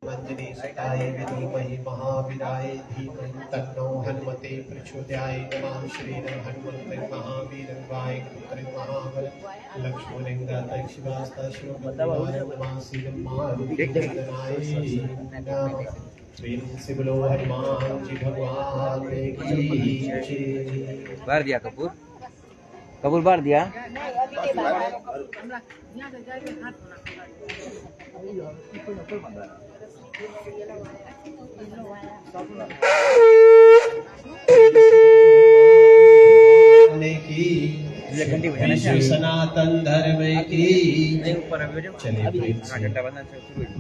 मंजरी सुताय विद्महि महावीराय धीमहि तन्नो हनुमते प्रचोदयात्। नमः श्री हनुमते महावीराय पुत्र महाबल लक्ष्मणेन्द्राय शिवास्ता शिवबंधवाय नमः श्री मारुतिनाय श्री बोलो हनुमान जी भगवान की जय। बार दिया कपूर, कपूर बार दिया। सनातन धर्म की चलिए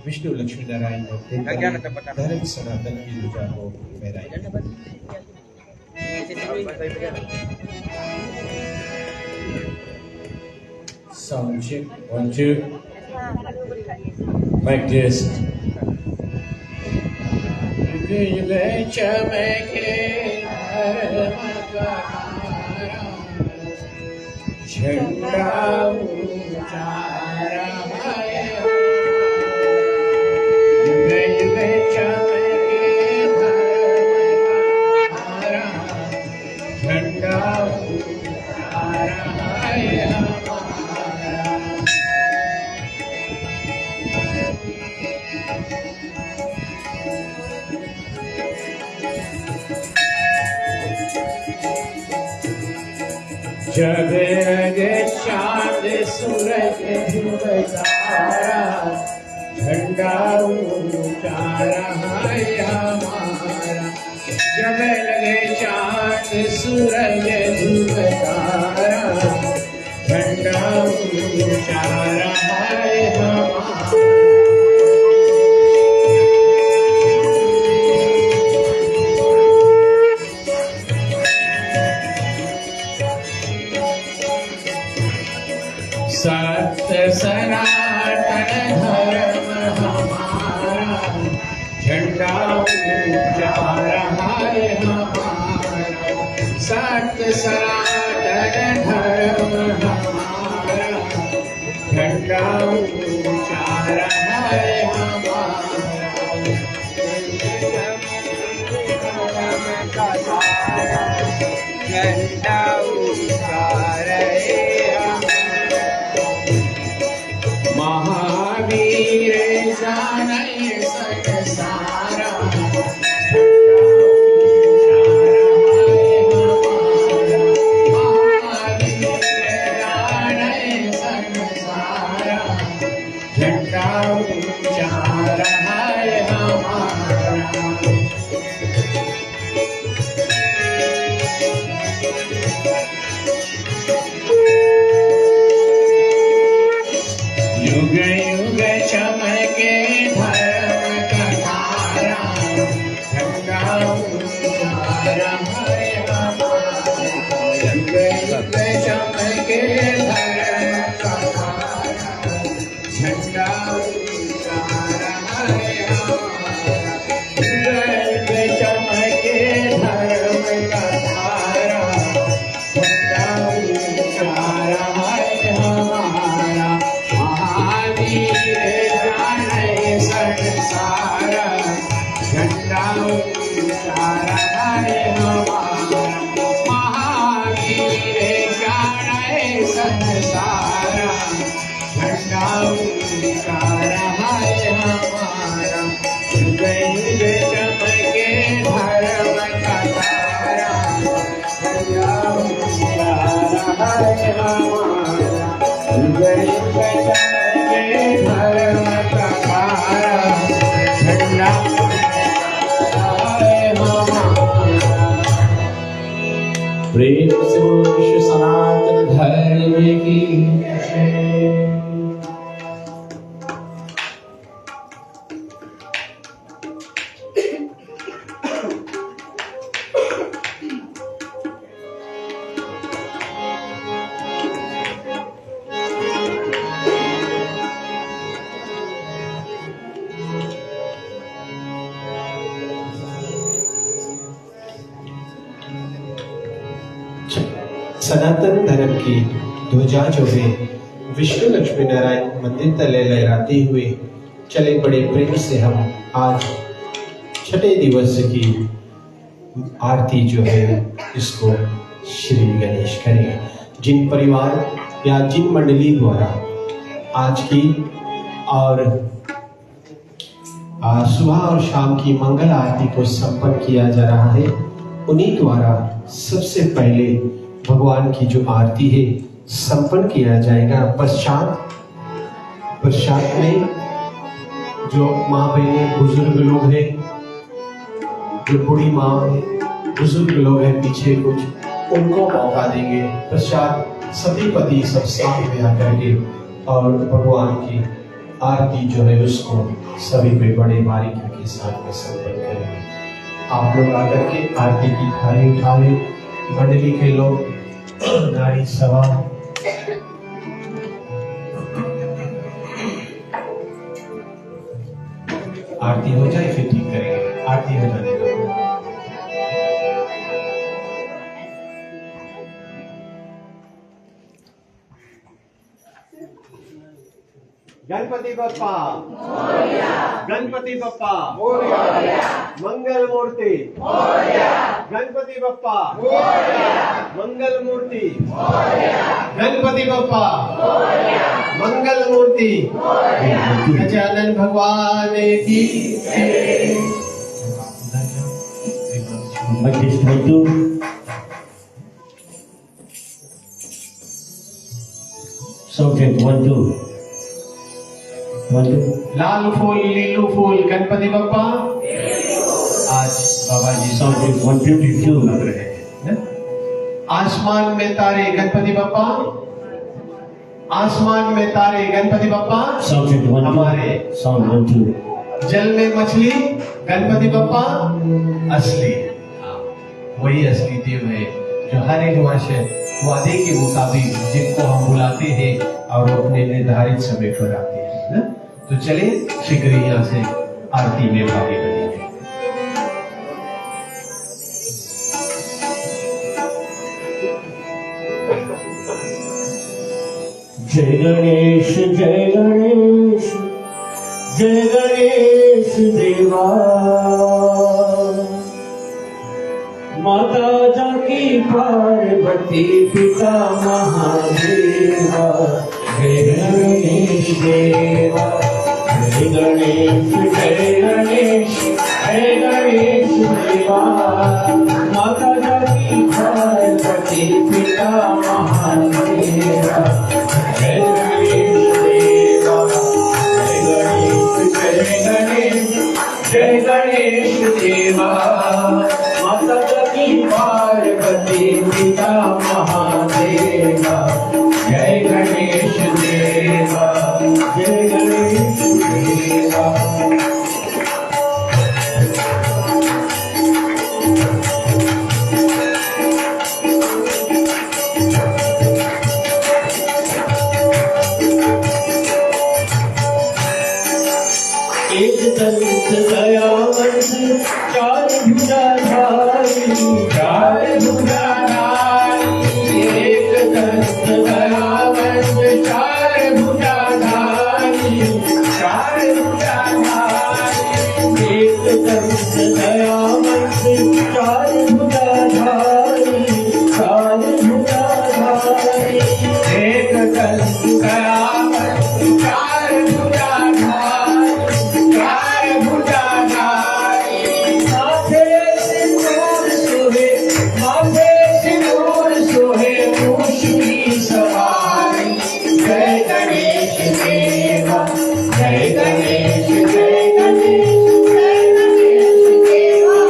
विष्णु लक्ष्मी नारायण धर्म सनातन की ध्वजा को फहराइए। Sound check, 1 2 mic test. झंडा ऊंचा रहाए, युग युग चमके धर्म हमारा, झंडा ऊंचा रहाए हमारा। जगरग चाँद सूरज ध्रुव तारा, झंडा ऊंचा रहाए हमारा। जब लगे चाँद सूरज ध्रुव तारा, झंडा ऊंचा रहाए हमारा। सत्य सनातन धर्म हमारा, झंडा ऊंचा रहाए हमारा। सत्य सनातन धर्म हमारा, झंडा ऊंचा रहाए हमारा। झंडा ऊंचा रहे महावीर जाने संसारा, झंडा ऊंचा रहाए हमारा। युग युग चमके धर्म का तारा, झंडा ऊंचा रहाए हमारा। युग युग चमके धर्म का तारा, झंडा ऊंचा रहाए हमारा। युग युग चमके धर्म का तारा, झंडा ऊंचा रहाए हमारा। महावीर जाने संसारा, झंडा ऊंचा रहाए हमारा। महावीर जाने संसारा, झंडा ऊंचा रहाए हमारा। युग युग चमके धर्म का तारा, झंडा ऊंचा रहाए हमारा। युग युग चमके धर्म का तारा, झंडा रहाए हमारा। प्रेम से विश्व सनातन धर्म की जय। सनातन धर्म की ध्वजा जो है विष्णु लक्ष्मी नारायण मंदिर तले लहराते हुए चले बड़े प्रेम से हम आज छठे दिवस की आरती जो है इसको श्री गणेश करेंगे। जिन परिवार या जिन मंडली द्वारा आज की और सुबह और शाम की मंगल आरती को संपन्न किया जा रहा है, उन्हीं द्वारा सबसे पहले भगवान की जो आरती है संपन्न किया जाएगा। पश्चात में जो माँ बहनें बुजुर्ग लोग हैं, जो बूढ़ी माँ है, बुजुर्ग लोग हैं पीछे कुछ, उनको मौका देंगे। पश्चात सती पति सब साथ में आकर के और भगवान की आरती जो है उसको सभी पे बड़े बारीकी के साथ में संपन्न करेंगे। आप लोग आकर के आरती की थाली उठा लें। मंडली के लोग, नारी सभा, आरती हो जाए फिर ठीक करेंगे। आरती हो जाने दो। गणपति बप्पा मोरया, गणपति बप्पा मोरया, मंगल मूर्ति मोरया, गणपति बप्पा मोरया, मंगल मूर्ति मोरया, गणपति बप्पा मोरया, मंगल मूर्ति मोरया, गजानन भगवान की जय। लाल फूल नीलू फूल गणपति बप्पा। आज बाबा जी 152 लग रहे हैं। आसमान में तारे गणपति बप्पा, आसमान में तारे गणपति बप्पा। हमारे जल में मछली गणपति बप्पा असली, वही असली देव है जो हर एक वर्ष वादे के मुताबिक जिनको हम बुलाते हैं और अपने निर्धारित समय पर आते हैं। तो चले शीघ्र यहाँ से आरती में भागी बनेंगे। जय गणेश जय गणेश जय गणेश देवा, माता जाकी पार्वती पिता महादेवा। जय गणेश देवा, जय गणेश जय गणेश जय गणेश देवा, माता जाकी पार्वती पिता महादेवा। जय गणेश देवा, जय गणेश जय गणेश देवा, माता जाकी पार्वती पिता महादेवा। जय गणेश देवा, जय गणेश देवा। एक दंत दयावंत चार भुजाधारी, चार भुजाधारी। एक दंत दयावंत चार भुजाधारी, चार भुजाधारी। एक दंत दयावंत चार भुजाधारी, चार भुजाधारी। एक दंत दयावंत चार भुजाधारी, चार भुजाधारी। माथे सिंदूर सोहे, माथे सिंदूर सोहे, मूष की सवारी। जय गणेश देवा, जय गणेश जय गणेश जय गणेश देवा,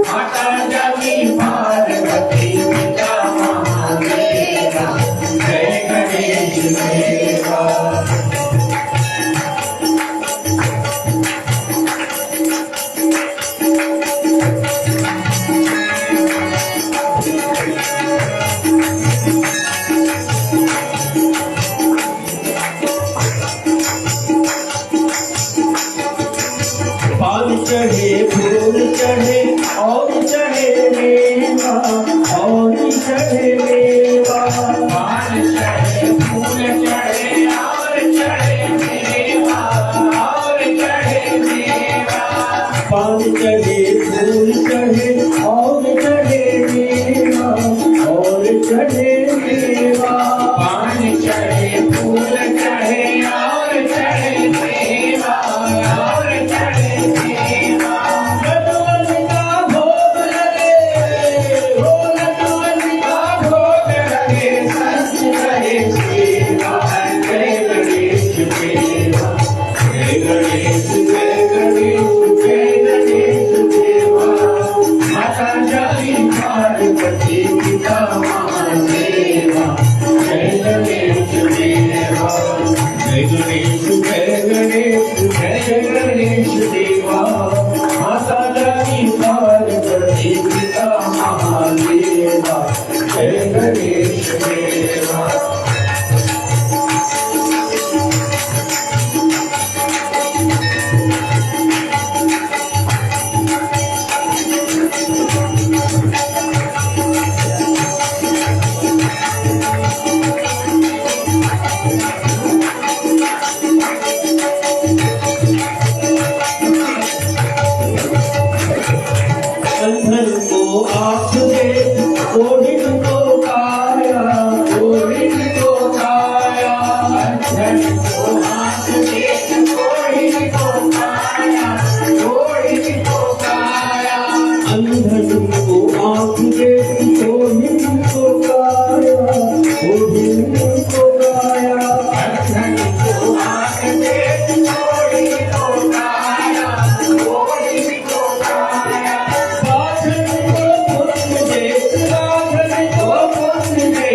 माता जाकी पार्वती पिता महादेवा। जय गणेश देवा। पान चढ़े फूल चढ़े और चढ़े मेवा, और चढ़े मेवा। पान चढ़े फूल चढ़े और चढ़े मेवा, और पान चढ़े फूल चढ़े और चढ़े मेवा और चढ़े मेवा पान चढ़े फूल चढ़े और चढ़े मेवा और चढ़े मेवा लड्डूअन का भोग लगे हो लड्डूअन का भोग लगे सस रहे सेवा जय गणेश देवा जय गणेश जय गणेश जय गणेश देवा माता जानी पार्वती पिता महादेवा जय गणेश देवा जय गणेश जय गणेश जय गणेश देवा माता जानी पार्वती पिता महादेवा जय गणेश देवा अंधन को आँख दे कोढ़िन को काया कोढ़िन को काया अंधन को आँख दे कोढ़िन को काया कोढ़िन को काया अंधन को आँख दे कोढ़िन को काया कोढ़िन को काया अंधन को आँख दे कोढ़िन को काया कोढ़िन को काया साधन को पुण्य दे साधन को पुण्य दे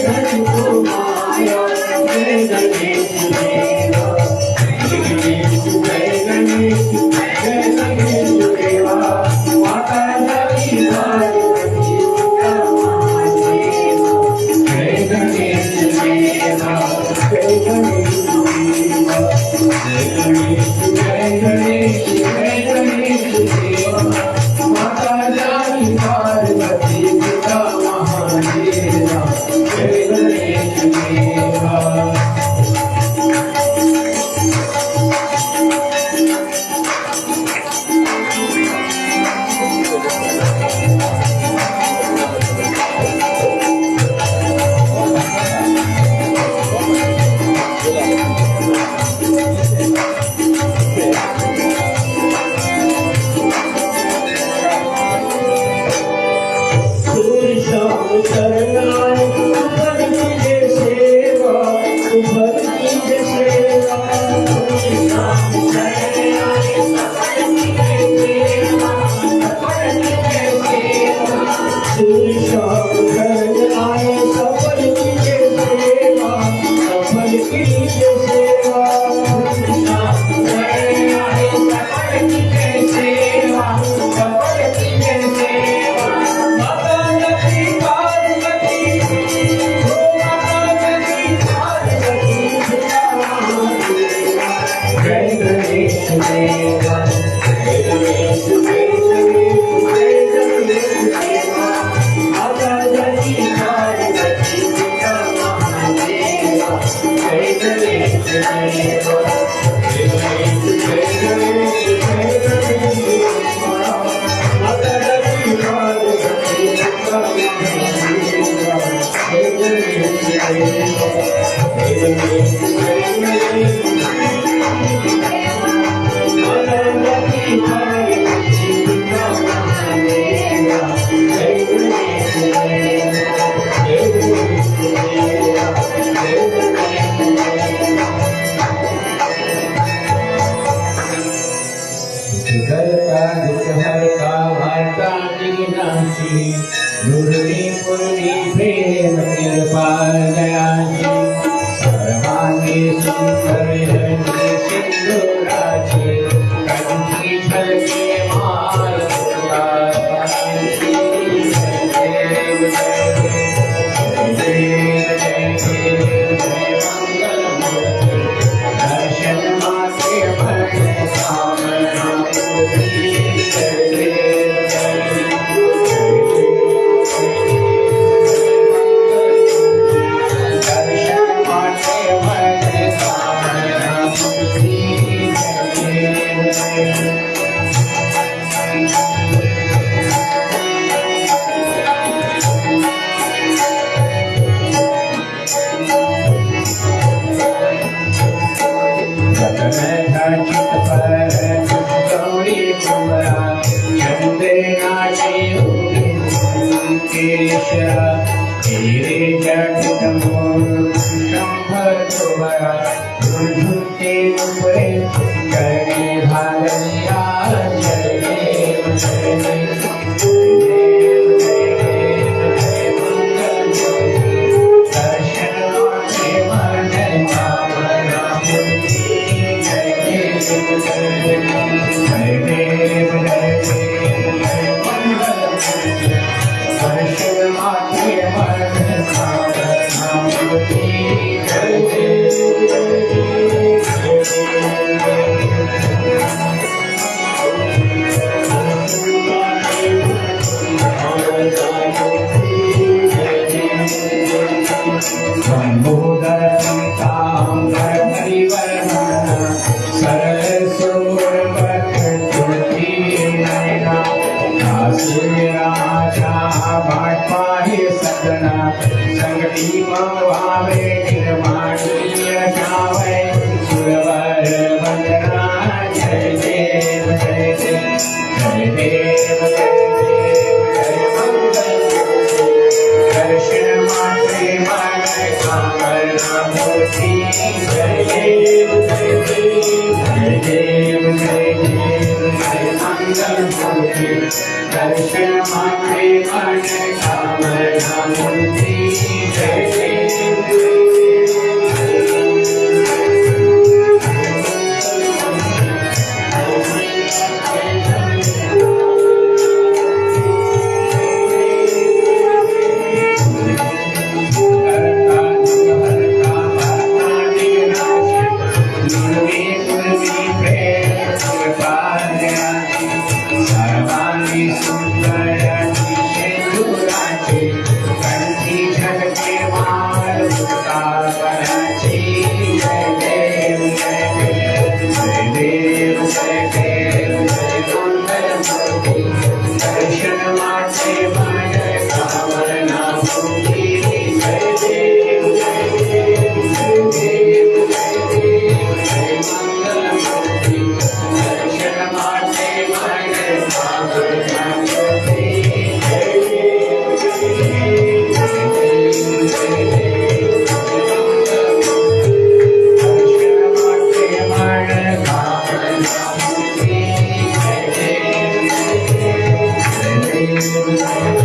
धन को माया जय गणेश देवा जय गणेश जय गणेश जय गणेश देवा माता जानी पार्वती पिता महादेवा जय गणेश देवा जय गणेश देवा जय गणेश जय गणेश जय गणेश देवा माता जानी पार्वती पिता महादेवा जय गणेश देवा सूर्य शाम शरण आए उभर कीजे सेवा उभर कीजे सेवा सूर्य शाम शरण आए सूर्य शाम शरण आए सफल कीजे सेवा सफल कीजे सेवा सूर्य शाम शरण आए सफल कीजे सेवा सफल कीजे सेवा माता लक्ष्मी पार्वती हो माता लक्ष्मी पार्वती पिता महादेवा जय गणेश देवा जय गणेश जय गणेश जय गणेश देवा माता जानी पार्वती पिता महादेवा जय गणेश देवा जय गणेश जय गणेश जय गणेश देवा माता जानी पार्वती पिता महादेवा जय गणेश देवा जय गणेश जय गणेश प्रेम कृपा दयासी सर्वांगे सुंदर सिंधुराजी कंठी छलके माल दर्शन माते भर सामना जय Thank you.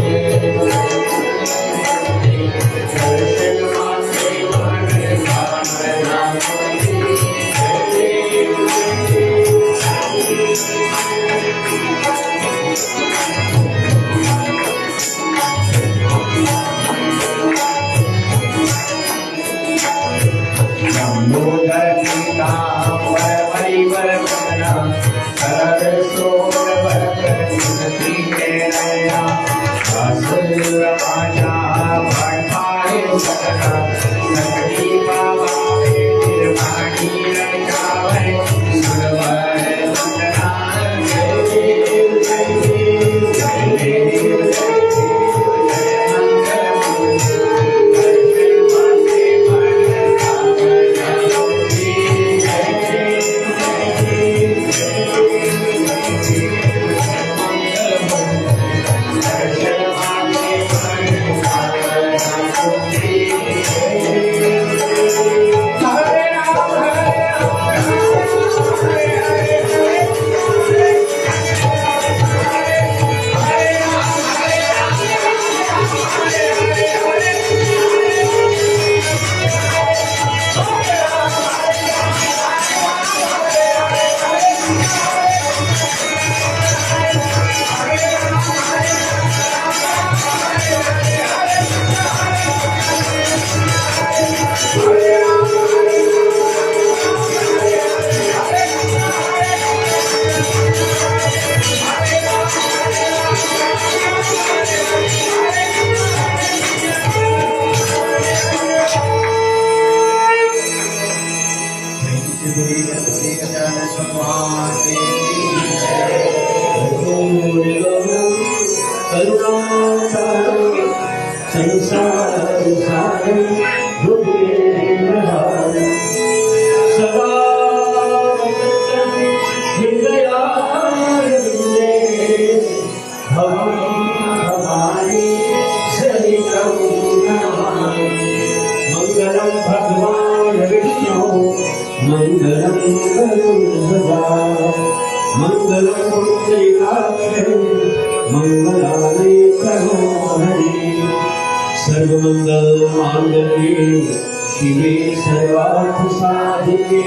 संसार सागर सदा हृदयारविंदे भवानी सहितं नमामि। मंगलम भगवान विष्णु मंगलम गरुड़ध्वजा मंगलम पुंडरीकाक्षे मंगलानि प्रभोहरि। सर्वमंगल मांगल्ये शिवे सर्वार्थ साधिके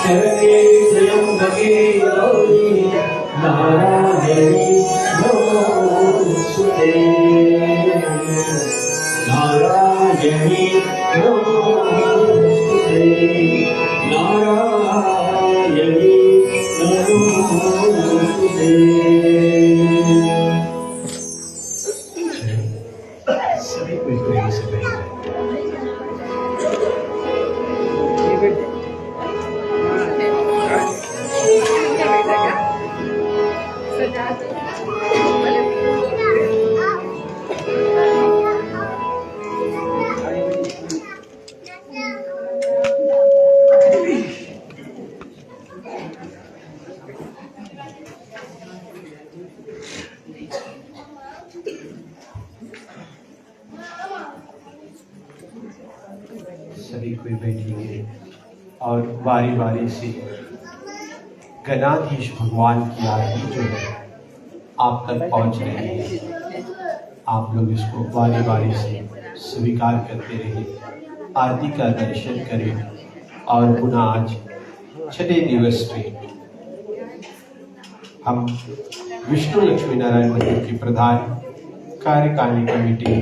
शरण्ये त्र्यंबके गौरी नारायणी नमोस्तुते। नारायणी नमोस्तुते। नारायणी नमोस्तुते। सभी को एक प्रेम से कहेंगे। सभी कोई बैठेंगे और बारी बारी से गणाधीश भगवान की आरती जो है आप तक पहुंच रही है। आप लोग इसको बारी बारी से स्वीकार करते रहिए, आरती का दर्शन करें। और पुनः आज छठे दिवस में हम विष्णु लक्ष्मी नारायण मंदिर के प्रधान, कार्यकारिणी कमेटी,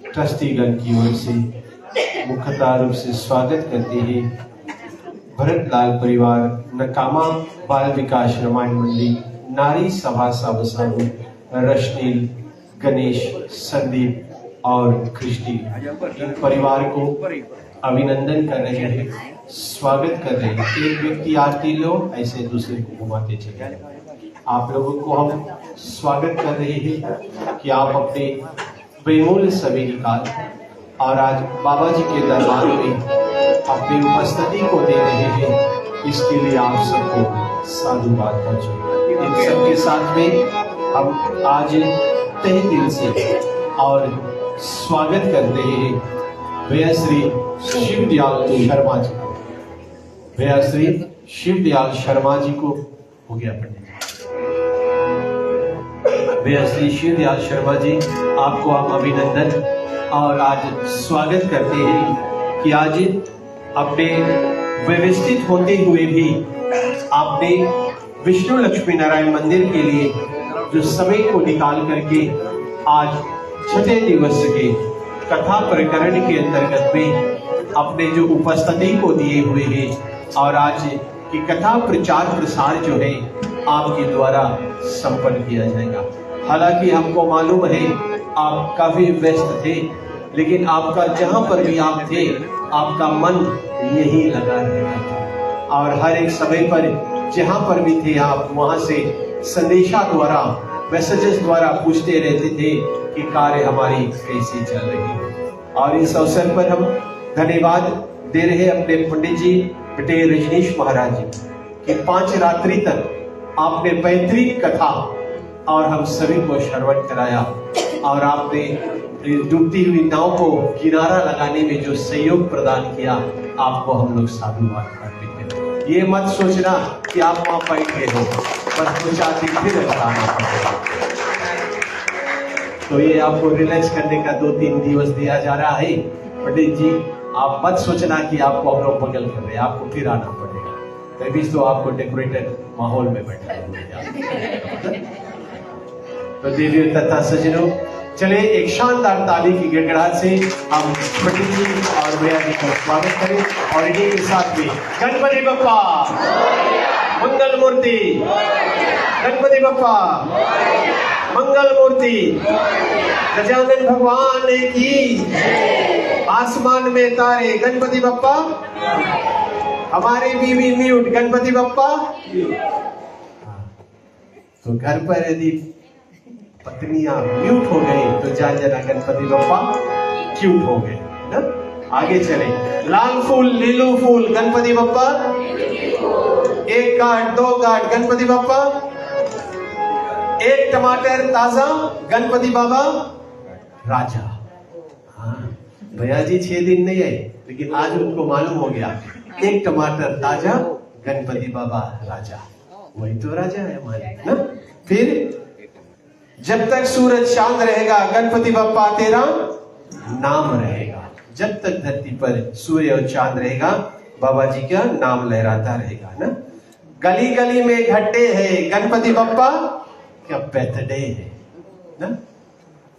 ट्रस्टीगण की ओर से मुख्यतः रूप से स्वागत करते हैं। भरतलाल परिवार, नकामा बाल विकास रामायण मंदिर, नारी सभा साबसाबू, रश्नील, गणेश, संदीप और कृष्णि, इन परिवार को अभिनंदन कर रहे हैं, स्वागत कर रहे हैं। एक व्यक्ति आरती लो, ऐसे दूसरे को घुमाते चले। आप लोगों को हम स्वागत कर रहे हैं कि आप अपने बेमूल्य समय निकाल और आज बाबा जी के दरबार में अपनी उपस्थिति को दे रहे हैं। इसके लिए आप सबको साधुवाद पहुंचे। इन सबके साथ में हम आज तहे दिल से और स्वागत कर रहे हैं भैया श्री शिवदयाल शर्मा जी को। भैया श्री शिवदयाल शर्मा जी को हो गया पंडित। भैया श्री शिवदयाल शर्मा जी, आपको हम अभिनंदन और आज स्वागत करते हैं कि आज अपने व्यवस्थित होते हुए भी आपने विष्णु लक्ष्मी नारायण मंदिर के लिए जो समय को निकाल करके आज छठे दिवस के कथा प्रकरण के अंतर्गत में अपने जो उपस्थिति को दिए हुए हैं और आज की कथा प्रचार प्रसार जो है आपके द्वारा संपन्न किया जाएगा। हालांकि हमको मालूम है आप काफी व्यस्त थे, लेकिन आपका जहां पर भी आप थे आपका मन यही लगा रहता था और हर एक समय पर जहां पर भी थे आप वहां से संदेशा द्वारा, मैसेजेस द्वारा पूछते रहते थे कि कार्य हमारी कैसी चल रही है। और इस अवसर पर हम धन्यवाद दे रहे अपने पंडित जी बेटे रजनीश महाराज जी कि 5 रात्रि तक आपने पैतृक कथा और हम सभी को श्रवण कराया और आपने डूबती हुई नाव को किनारा लगाने में जो सहयोग प्रदान किया, आपको हम लोग साधुवाद करते हैं। ये मत सोचना कि आप वहां बैठे हो, बस 2-4 दिन फिर बताना पड़ेगा। तो ये आपको रिलैक्स करने का 2-3 दिवस दिया जा रहा है। पंडित जी, आप मत सोचना कि आपको हम लोग बगल कर रहे हैं, आपको फिर आना पड़ेगा। तभी तो आपको डेकोरेटेड माहौल में बैठा हुए। तो देवियों तथा सज्जनों, चले एक शानदार ताली की गड़गड़ाहट से हम पंडित जी और भैया जी का स्वागत करें और इन्हीं के साथ में गणपति बप्पा मंगल मूर्ति, गणपति बप्पा मंगल मूर्ति, गजानन भगवान की, आसमान में तारे गणपति बप्पा, हमारी बीवी म्यूट गणपति बप्पा। तो घर पर यदि पत्नियां म्यूट हो गई तो जान जाना गणपति बप्पा क्यूट हो गए ना। आगे चले, लाल फूल नीलू फूल गणपति बप्पा, एक काट दो काट गणपति बप्पा, एक टमाटर ताजा गणपति बाबा राजा। हाँ भैया जी 6 दिन नहीं आए, लेकिन आज उनको मालूम हो गया एक टमाटर ताजा गणपति बाबा राजा, वही तो राजा है हमारे ना। फिर जब तक सूरज चांद रहेगा गणपति बप्पा तेरा नाम रहेगा। जब तक धरती पर सूर्य और चांद रहेगा बाबा जी का नाम लहराता रहेगा ना। गली गली में घट्टे है गणपति बप्पा क्या बर्थडे है ना।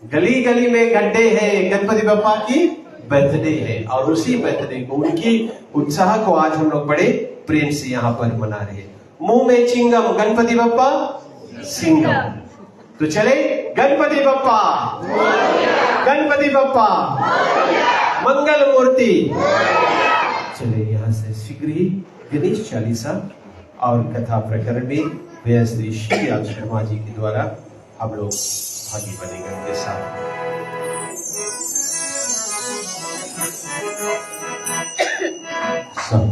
गली गली में गड्ढे है गणपति बप्पा की बर्थडे है, और उसी बर्थडे को उनकी उत्साह को आज हम लोग बड़े प्रेम से यहाँ पर मना रहे हैं। मुंह में चिंगम गणपति बप्पा सिंगम। तो चले, गणपति बप्पा, गणपति बप्पा, मंगल मूर्ति। चले यहाँ से शीघ्र ही गणेश चालीसा और कथा प्रकरण में भैया श्री श्रीलाल शर्मा जी के द्वारा हम लोग भागी बनेंगे उनके साथ। सब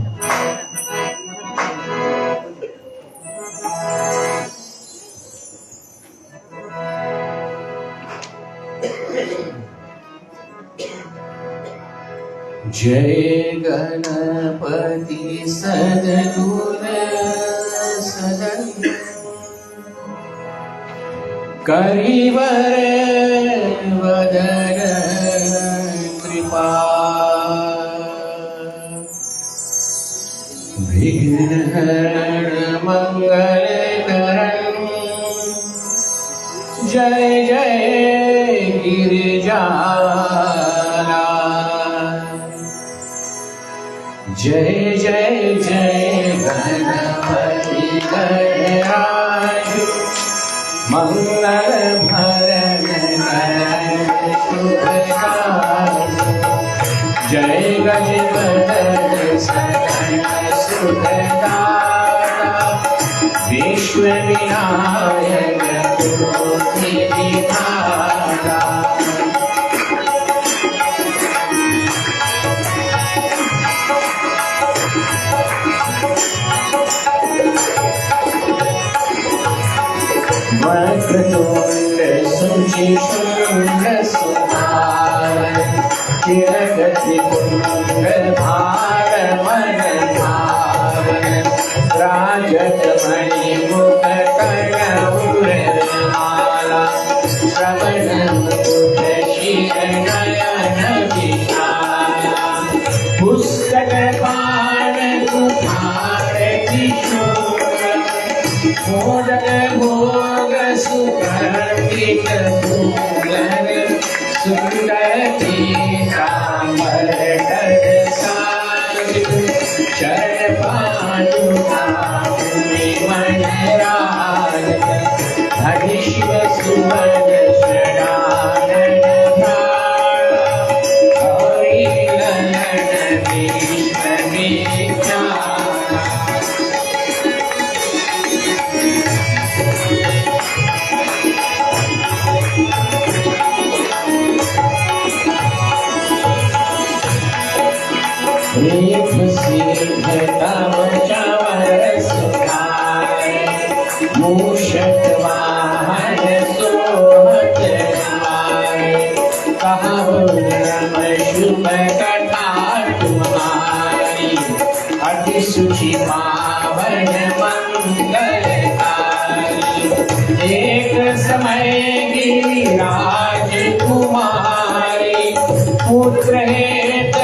जय गणपति सद्गुण सदन करिवर वदन कृपा विघ्न हरण मंगल करण जय जय गिरिजाला जय जय जय गणपति गणराज मंगल भरण शुभकाज जय गणपति सकल सुखदाता विश्व विनायक कोटि विधाता। वक्रतुंड सुचिशुंड सुधार चिरगति कुंड भार मन धारण राजत मणि मुख कर्णमाला श्रवण मुकुट शिर नयन विशाला पुस्तक पाण कुठार किशोर मोदक भोग सुगंधित फूलन सुंदर पीतांबर कर साज चरण पादुका मन राज हरि शिव सुमन शरणन भार हरि ललन विष्ण विचार। एक सिद्ध तव चवर सुखाए मूषक वाहन सोहत समाए कहो नम शुभ कथा तुम्हारी अति सुचि पावन मंगलकारी। एक समय गिरिराज कुमारी पुत्र हेत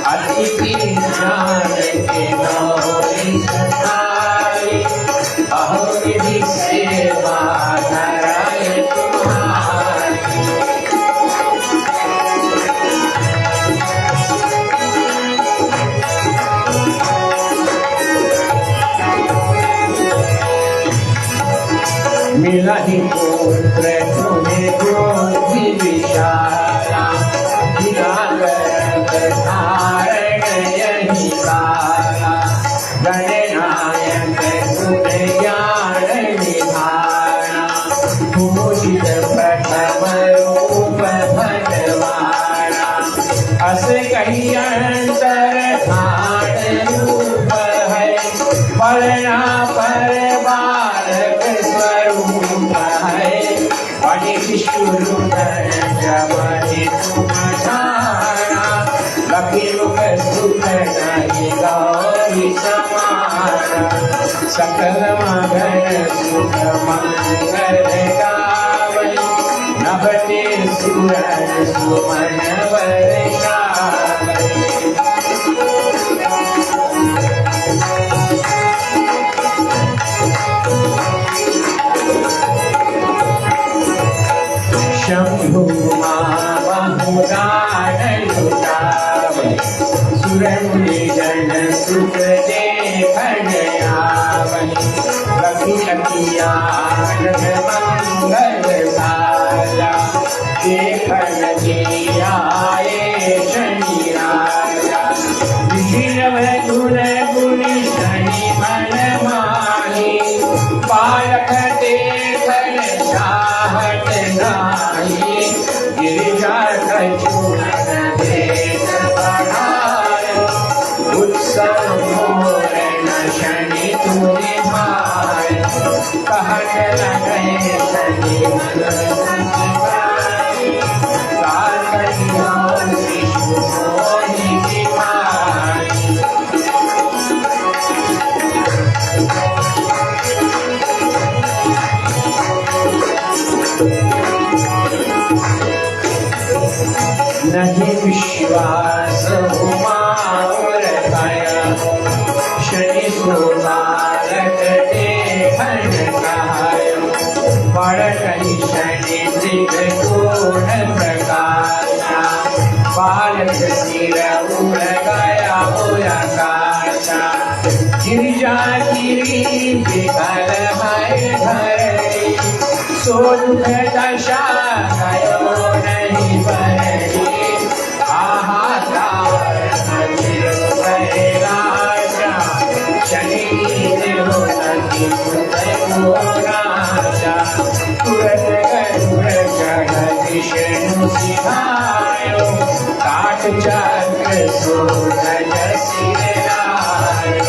अतिथि जान के नौरी सताई अहोरी सेवा धराए तुम्हारी। नहीं पुत्र तुम्हें बुद्धि विशाला निराकर धारण यही काला गणनायक तुम्हें ज्ञान निधाना पूजित प्रथम रूप भगवाना अस कही अंतर ठाण रूप है वर्णा पर बालक स्वरूप है बड़े शिशु जमनि तुम जाना लखी मुख सुख नहीं गौरी समाना सकल मगन सुख मंगल गावै नभते सुरन सुमन वर्षावै शंभु बहुदान लुटावै सुरमुनि जन सुख देखन आवै लखी लखिया मंगल साला देखन के आए शनि राजा विष्णव गुण गुणी शनि मन माही बालक देखन चाहत नाही गिरिजा कछुअन देख बढ़ायो उत्सव मोर न शनि तुझे भाय कहत लगे शनि मन गाय काकरिया विष्णु मोहि की माय नहीं विश्वास हुमार भया शनि सो बालक देखन कहायो बड़ कही शनि मृग कोण प्रकाशा बालक सिर उड़ गया होया काशा गिरिजा गिरी विकल है धरणी सो दुख दशा गयो नहीं बरणी हाहाकार राजा शनि देवकी राजा तुरत गरुड़ चढ़ विष्णु सिधायो काट चक्र सूरज सिरायो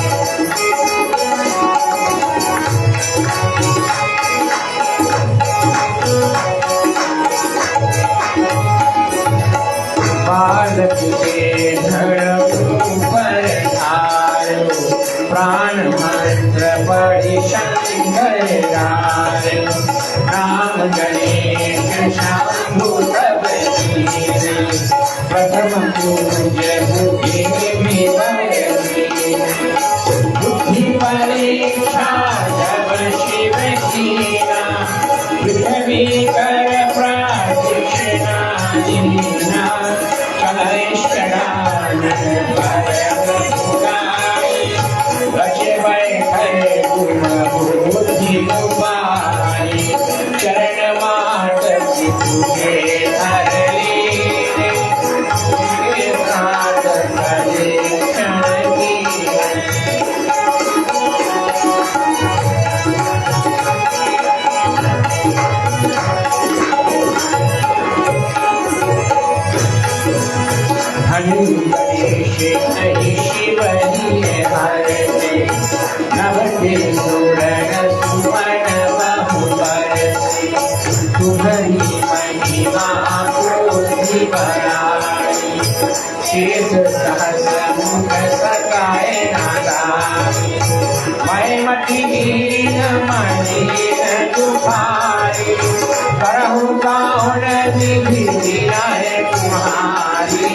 बालक के धड़ पर धारो प्राण मंत्र बड़ी शंकर गायो नाम गणेश शंभु तब कीने प्रथम पूज्य बुद्धि बुद्धि परीक्षा जब शिव कीना पृथ्वी कर प्राचिक्षणा दीना कलैष्करान बचे बैठे गुण बुद्धि उपाय चरण मात तुझे हर लीने तुझे साथ करे क्षण की गणेश नहीं शिवनी हरते नवते सुरन सुमन बहु बरसे तुम्हारी महिमा कोटि बड़ाई शेष सहस मुख सकाए नादाई मैं मटिहीन मलिन तुम्हारी करहु कौन विधि विनय तुम्हारी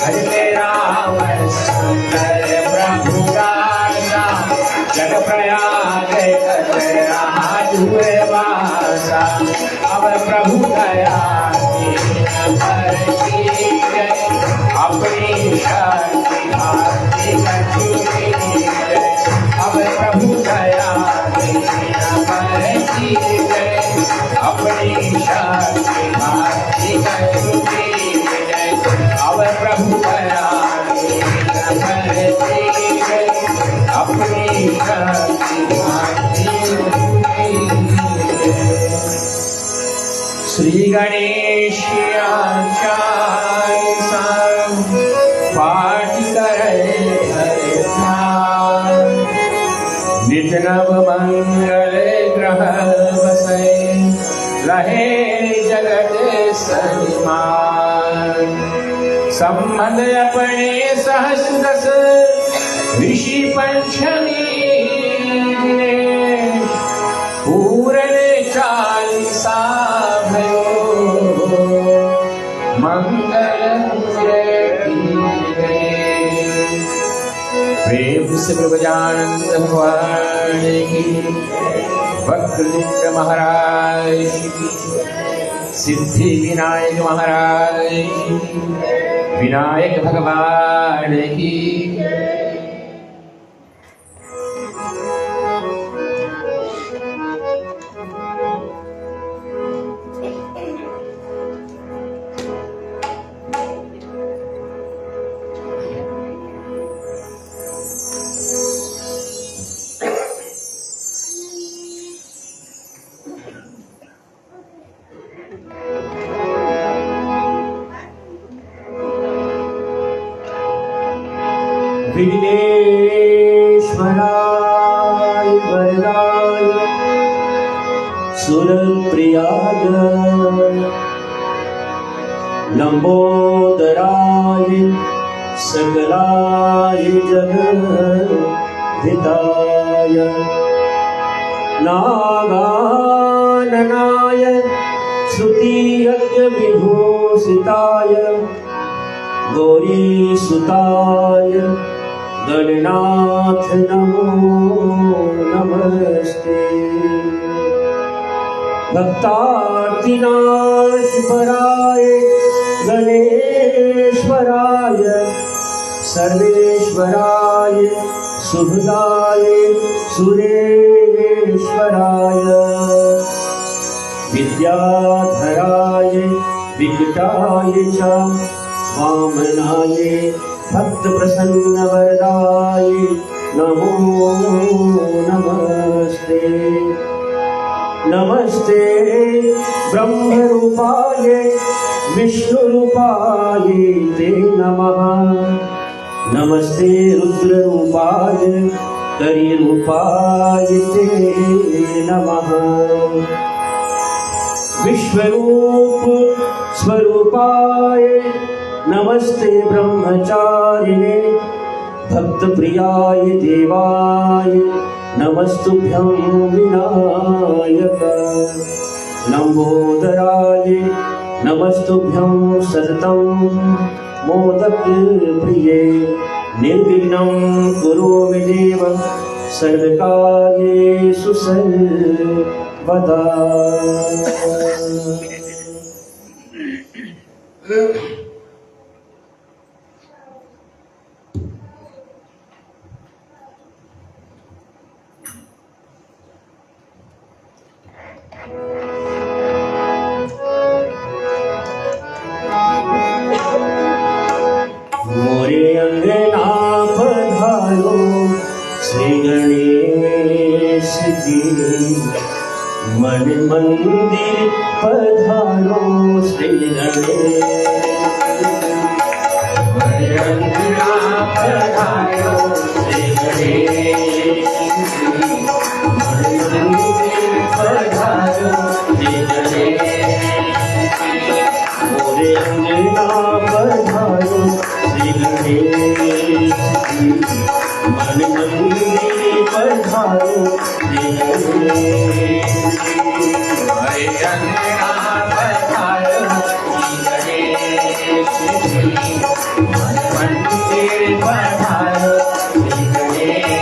हरे राम सुंदर प्रभु दासा जग प्रयाग वासा अब प्रभु दया अपनी शक्ति अब प्रभु दया अपनी शक्ति भाती करुणी जय अब प्रभु परागे करती गई अपनी शक्ति भाती श्री गणेश पाठ करे नित नव मंगल ग्रह बसे रहे जगत सन्मान संबंध अपने सहस्र दस ऋषि पंचमी दिनेश पूरन चालीसा भयो मंगल प्रेम से गजानंद भगवान की वक्रतुंड महाराज की सिद्धि विनायक महाराज की विनायक भगवान की विघ्नेश्वराय वरदाय सुरप्रियाय लंबोदराय सकलाय जगद्धिताय नागाननाय श्रुतियज्ञ विभूषिताय गौरीसुताय गणनाथ नमो नमस्ते भक्तार्तिनाशपराय गणेश्वराय सर्वेश्वराय शुभदाय सुरेश्वराय विद्याधराय विकटाय च वामनाय भक्त प्रसन्न वरदाय नमो नमस्ते नमस्ते ब्रह्म रूपाय विष्णु रूपाय ते नमः नमस्ते रुद्र रूपाय करि रूपाय ते नमः विश्वरूप स्वरूपाय नमस्ते ब्रह्मचारिणे भक्त प्रियाय देवाय नमस्तुभ्यं विनायक लंबोदराय नमस्तुभ्यं सततं मोदक प्रिये निर्विघ्नं कुरु मे देव सर्वकार्येषु सर्वदा। मोरे अंगना पधारो श्री गणेश जी मन मंदिर पधारो श्री गणेश मोरे अंगना पधारो श्री गणेश जी मन मंदिर पधारो श्री गणेश मोरे अंगना पधारो श्री गणेश जी मन मंदिर पधारो श्री गणेश मोरे अंगना पधारो श्री गणेश जी मन मंदिर पधारो श्री गणेश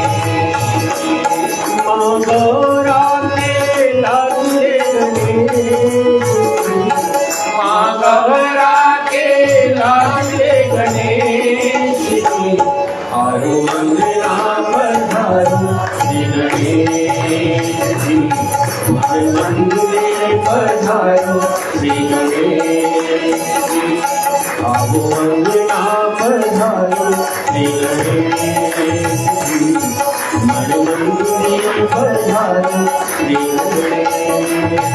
माँ गौरा के लाल रे गणेश माँ गौरा के लाल गणेश जी आरो अंगना पधारो श्री गणेश जी मन मंदिर पधारो पधारो श्री गणेश जी आओ अंगना पधारो श्री गणेश जी मन मंदिर पधारो श्री गणेश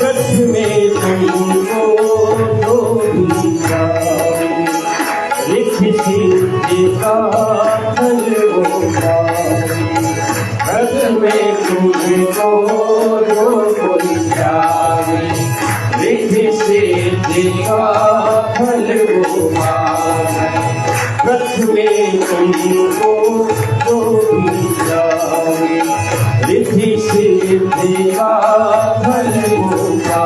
में तुमको जो भी चाहे रिद्धि सिद्धि का फल होगा में तुमको जो कोई चाहे रिद्धि सिद्धि का फल होगा में तुमको जो भी चाहे रिद्धि सिद्धि का फल होगा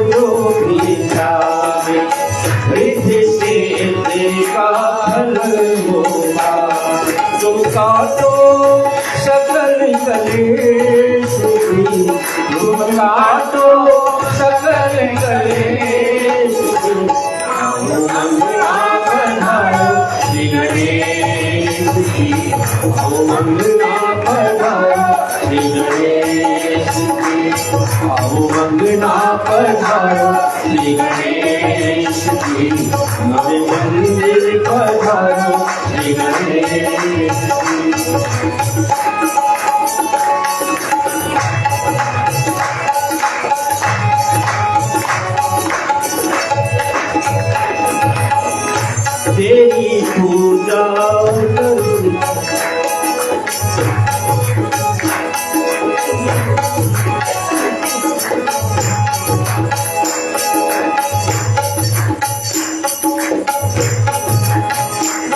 जो भी चाहे रिद्धि सिद्धि का फल होगा तुम काटो सकल कलेश तुम काटो सकल कलेश श्री गणेश जी आओ मंगना पधारो श्री गणेश जी आओ मंगना पधारो श्री गणेश जी नवे मंदिर पधारो श्री गणेश तेरी पूजा करूं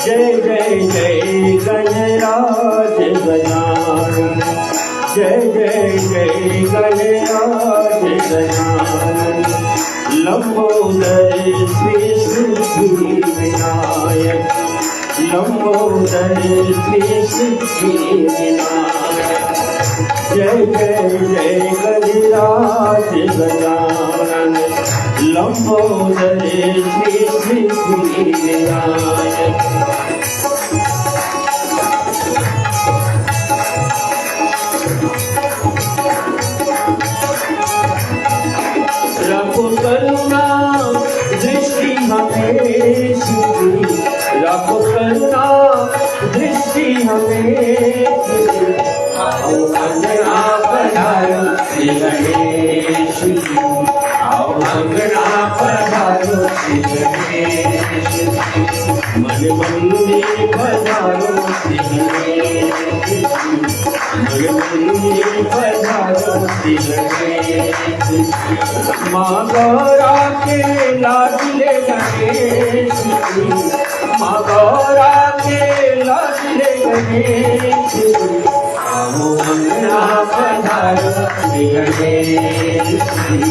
जय जय जय गणराज गजानन जय जय जय गणराज गजानन लंबोदर श्री सिद्धि विनायक लंबोदर श्री सिद्धि विनायक जय जय जय गणराज गजानन लंबोदर श्री सिद्धि विनायक रखो करुणा दृष्टि हमें रखो करुणा दृष्टि हमें आओ अंगना पधारो श्री गणेश जी आओ अंगना पधारो श्री गणेश जी मन मंदिर पधारो श्री गणेश जी मन मंदिर पधारो श्री गणेश जी माँ गौरा के लाडले गणेश जी माँ गौरा के लाडले गणेश जी आओ मंगना पधारो श्री गणेश जी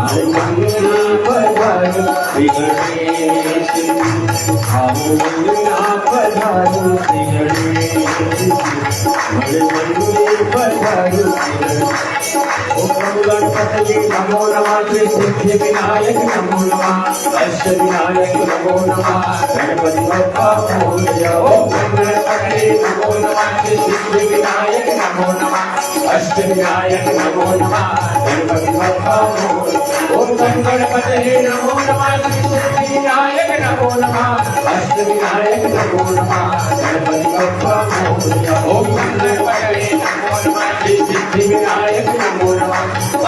आओ मंगना पधारो श्री गणेश जी आओ मंगना पधारो श्री गणेश जी मंगल पधारो श्री गणेश ओम गणपति नमो नमः श्री सिद्धि विनायक नमो नमः अष्ट विनायक नमो नमः गणपति बप्पा मोरया ओम गणपति नमो नमः श्री सिद्धि विनायक नमो नमः अष्ट विनायक नमो नमः गणपति बप्पा मोरया ओम गणपति नमो नमः श्री सिद्धि विनायक नमो नमः अष्ट विनायक नमो नमः गणपति बप्पा मोरया ओम गणपति नमो नमः श्री सिद्धि विनायक नमो नमः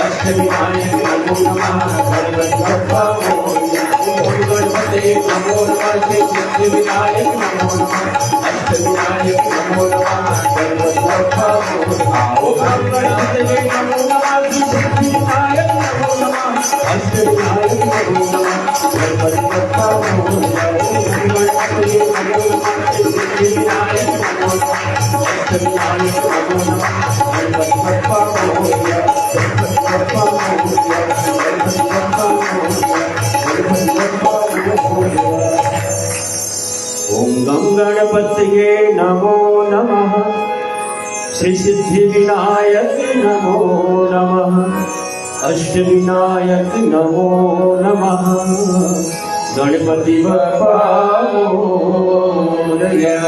अष्ट विनायक नमो नमः गणपति बप्पा मोरया ओम गणपति नमो नमः श्री सिद्धि विनायक नमो नमः अष्ट विनायक नमो नमः गणपति बप्पा मोरया ओम गणपति नमो नमः श्री सिद्धि विनायक नमो नमः अष्ट विनायक नमो नमः गणपति बप्पा मोरया ओम गणपति नमो नमः श्री सिद्धि विनायक नमो नमः अष्ट विनायक गणपति बप्पा मोरया, गणपति बप्पा मोरया, गणपति बप्पा मोरया, गणपति बप्पा मोरया। ओम गम गणपतये नमो नमः, श्री सिद्धि विनायक नमो नमः, अष्ट विनायक नमो नमः, गणपति बप्पा मोरया।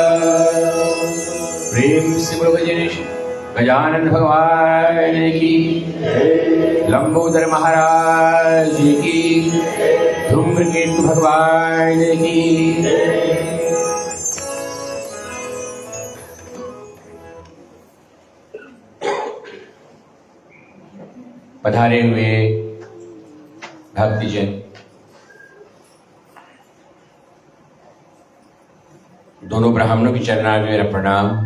प्रेम से बोलो गजानन भगवान की, लंबोदर महाराज की, धूम्रकेतु भगवान की। पधारे हुए भक्तजन, दोनों ब्राह्मणों की चरणारविंद में मेरा प्रणाम।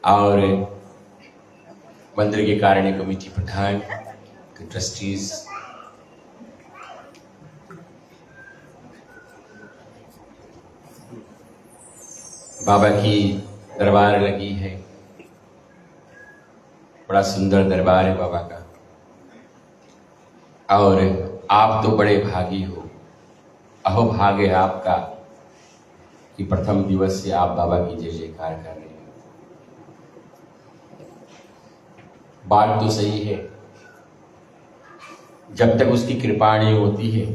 और मंदिर के कार्य कमेटी प्रधान, ट्रस्टीज, बाबा की दरबार लगी है, बड़ा सुंदर दरबार है बाबा का। और आप तो बड़े भागी हो, अहो भाग्य आपका कि प्रथम दिवस से आप बाबा की जय जयकार कर रहे हैं। बात तो सही है, जब तक उसकी कृपा नहीं होती है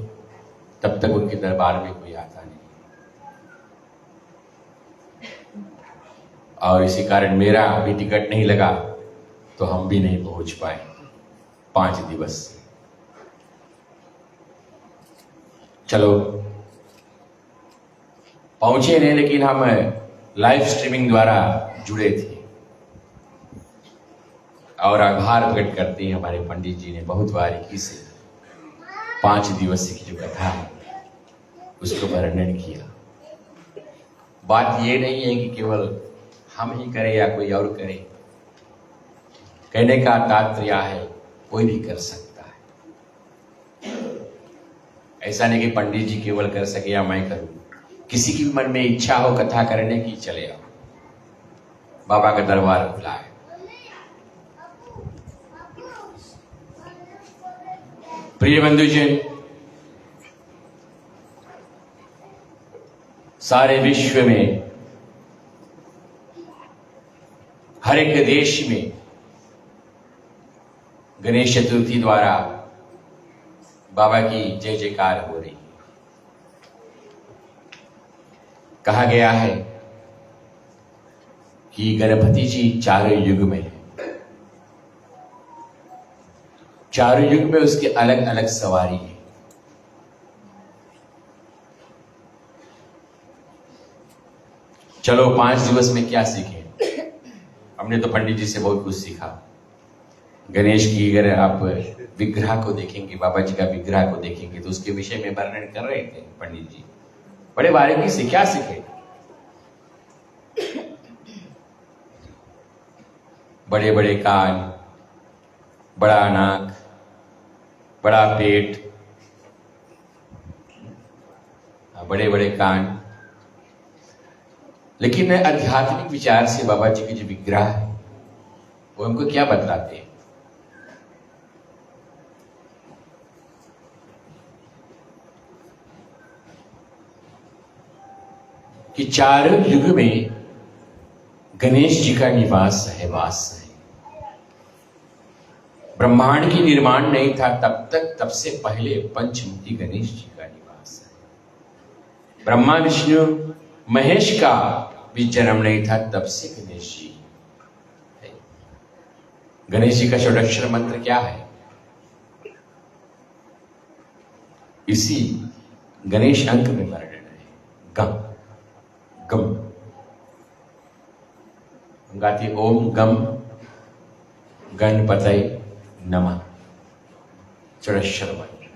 तब तक उनके दरबार में कोई आता नहीं। और इसी कारण मेरा अभी टिकट नहीं लगा तो हम भी नहीं पहुंच पाए 5 दिवस से। चलो पहुंचे नहीं, लेकिन हम लाइव स्ट्रीमिंग द्वारा जुड़े थे और आभार प्रकट करते हैं हमारे पंडित जी ने बहुत बारीकी से 5 दिवसीय की जो कथा है उसको वर्णन किया। बात ये नहीं है कि केवल हम ही करें या कोई और करे, कहने का तात्पर्य है कोई भी कर सकता है। ऐसा नहीं कि पंडित जी केवल कर सके या मैं करूं, किसी की मन में इच्छा हो कथा करने की, चले आओ, बाबा का दरबार खुला है। प्रिय बंधुजन, सारे विश्व में हर एक देश में गणेश चतुर्थी द्वारा बाबा की जय जयकार हो रही है। कहा गया है कि गणपति जी चारों युग में है, चारों युग में उसके अलग अलग सवारी है। चलो 5 दिवस में क्या सीखे? हमने तो पंडित जी से बहुत कुछ सीखा। गणेश की अगर आप विग्रह को देखेंगे, बाबा जी का विग्रह को देखेंगे तो उसके विषय में वर्णन कर रहे थे पंडित जी, बड़े बारीकी से। क्या सीखे? बड़े बड़े कान, बड़ा नाक, बड़ा पेट, बड़े बड़े कान। लेकिन आध्यात्मिक विचार से बाबा जी के जो विग्रह है वो हमको क्या बतलाते हैं? कि चारों युग में गणेश जी का निवास है, वास है। ब्रह्मांड की निर्माण नहीं था तब तक, तब से पहले पंचमुखी गणेश जी का निवास है। ब्रह्मा विष्णु महेश का भी जन्म नहीं था तब से गणेश जी है। गणेश जी का षोडक्षर मंत्र क्या है? इसी गणेश अंक में वर्णन है, गम गम। गाती ओम गम गणपतये नमः, षोडक्षर मंत्र।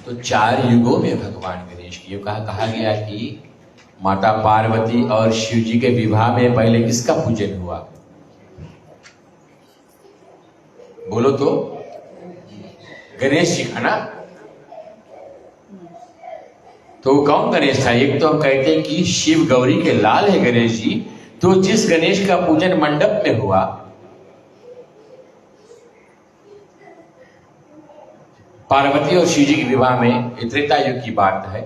तो 4 युगों में भगवान गणेश की कहा गया कि माता पार्वती और शिव जी के विवाह में पहले किसका पूजन हुआ? बोलो तो। गणेश जी का ना। तो कौन गणेश था? एक तो हम कहते हैं कि शिव गौरी के लाल है गणेश जी। तो जिस गणेश का पूजन मंडप में हुआ, पार्वती और शिव जी के विवाह में, ये त्रेता युग की बात है,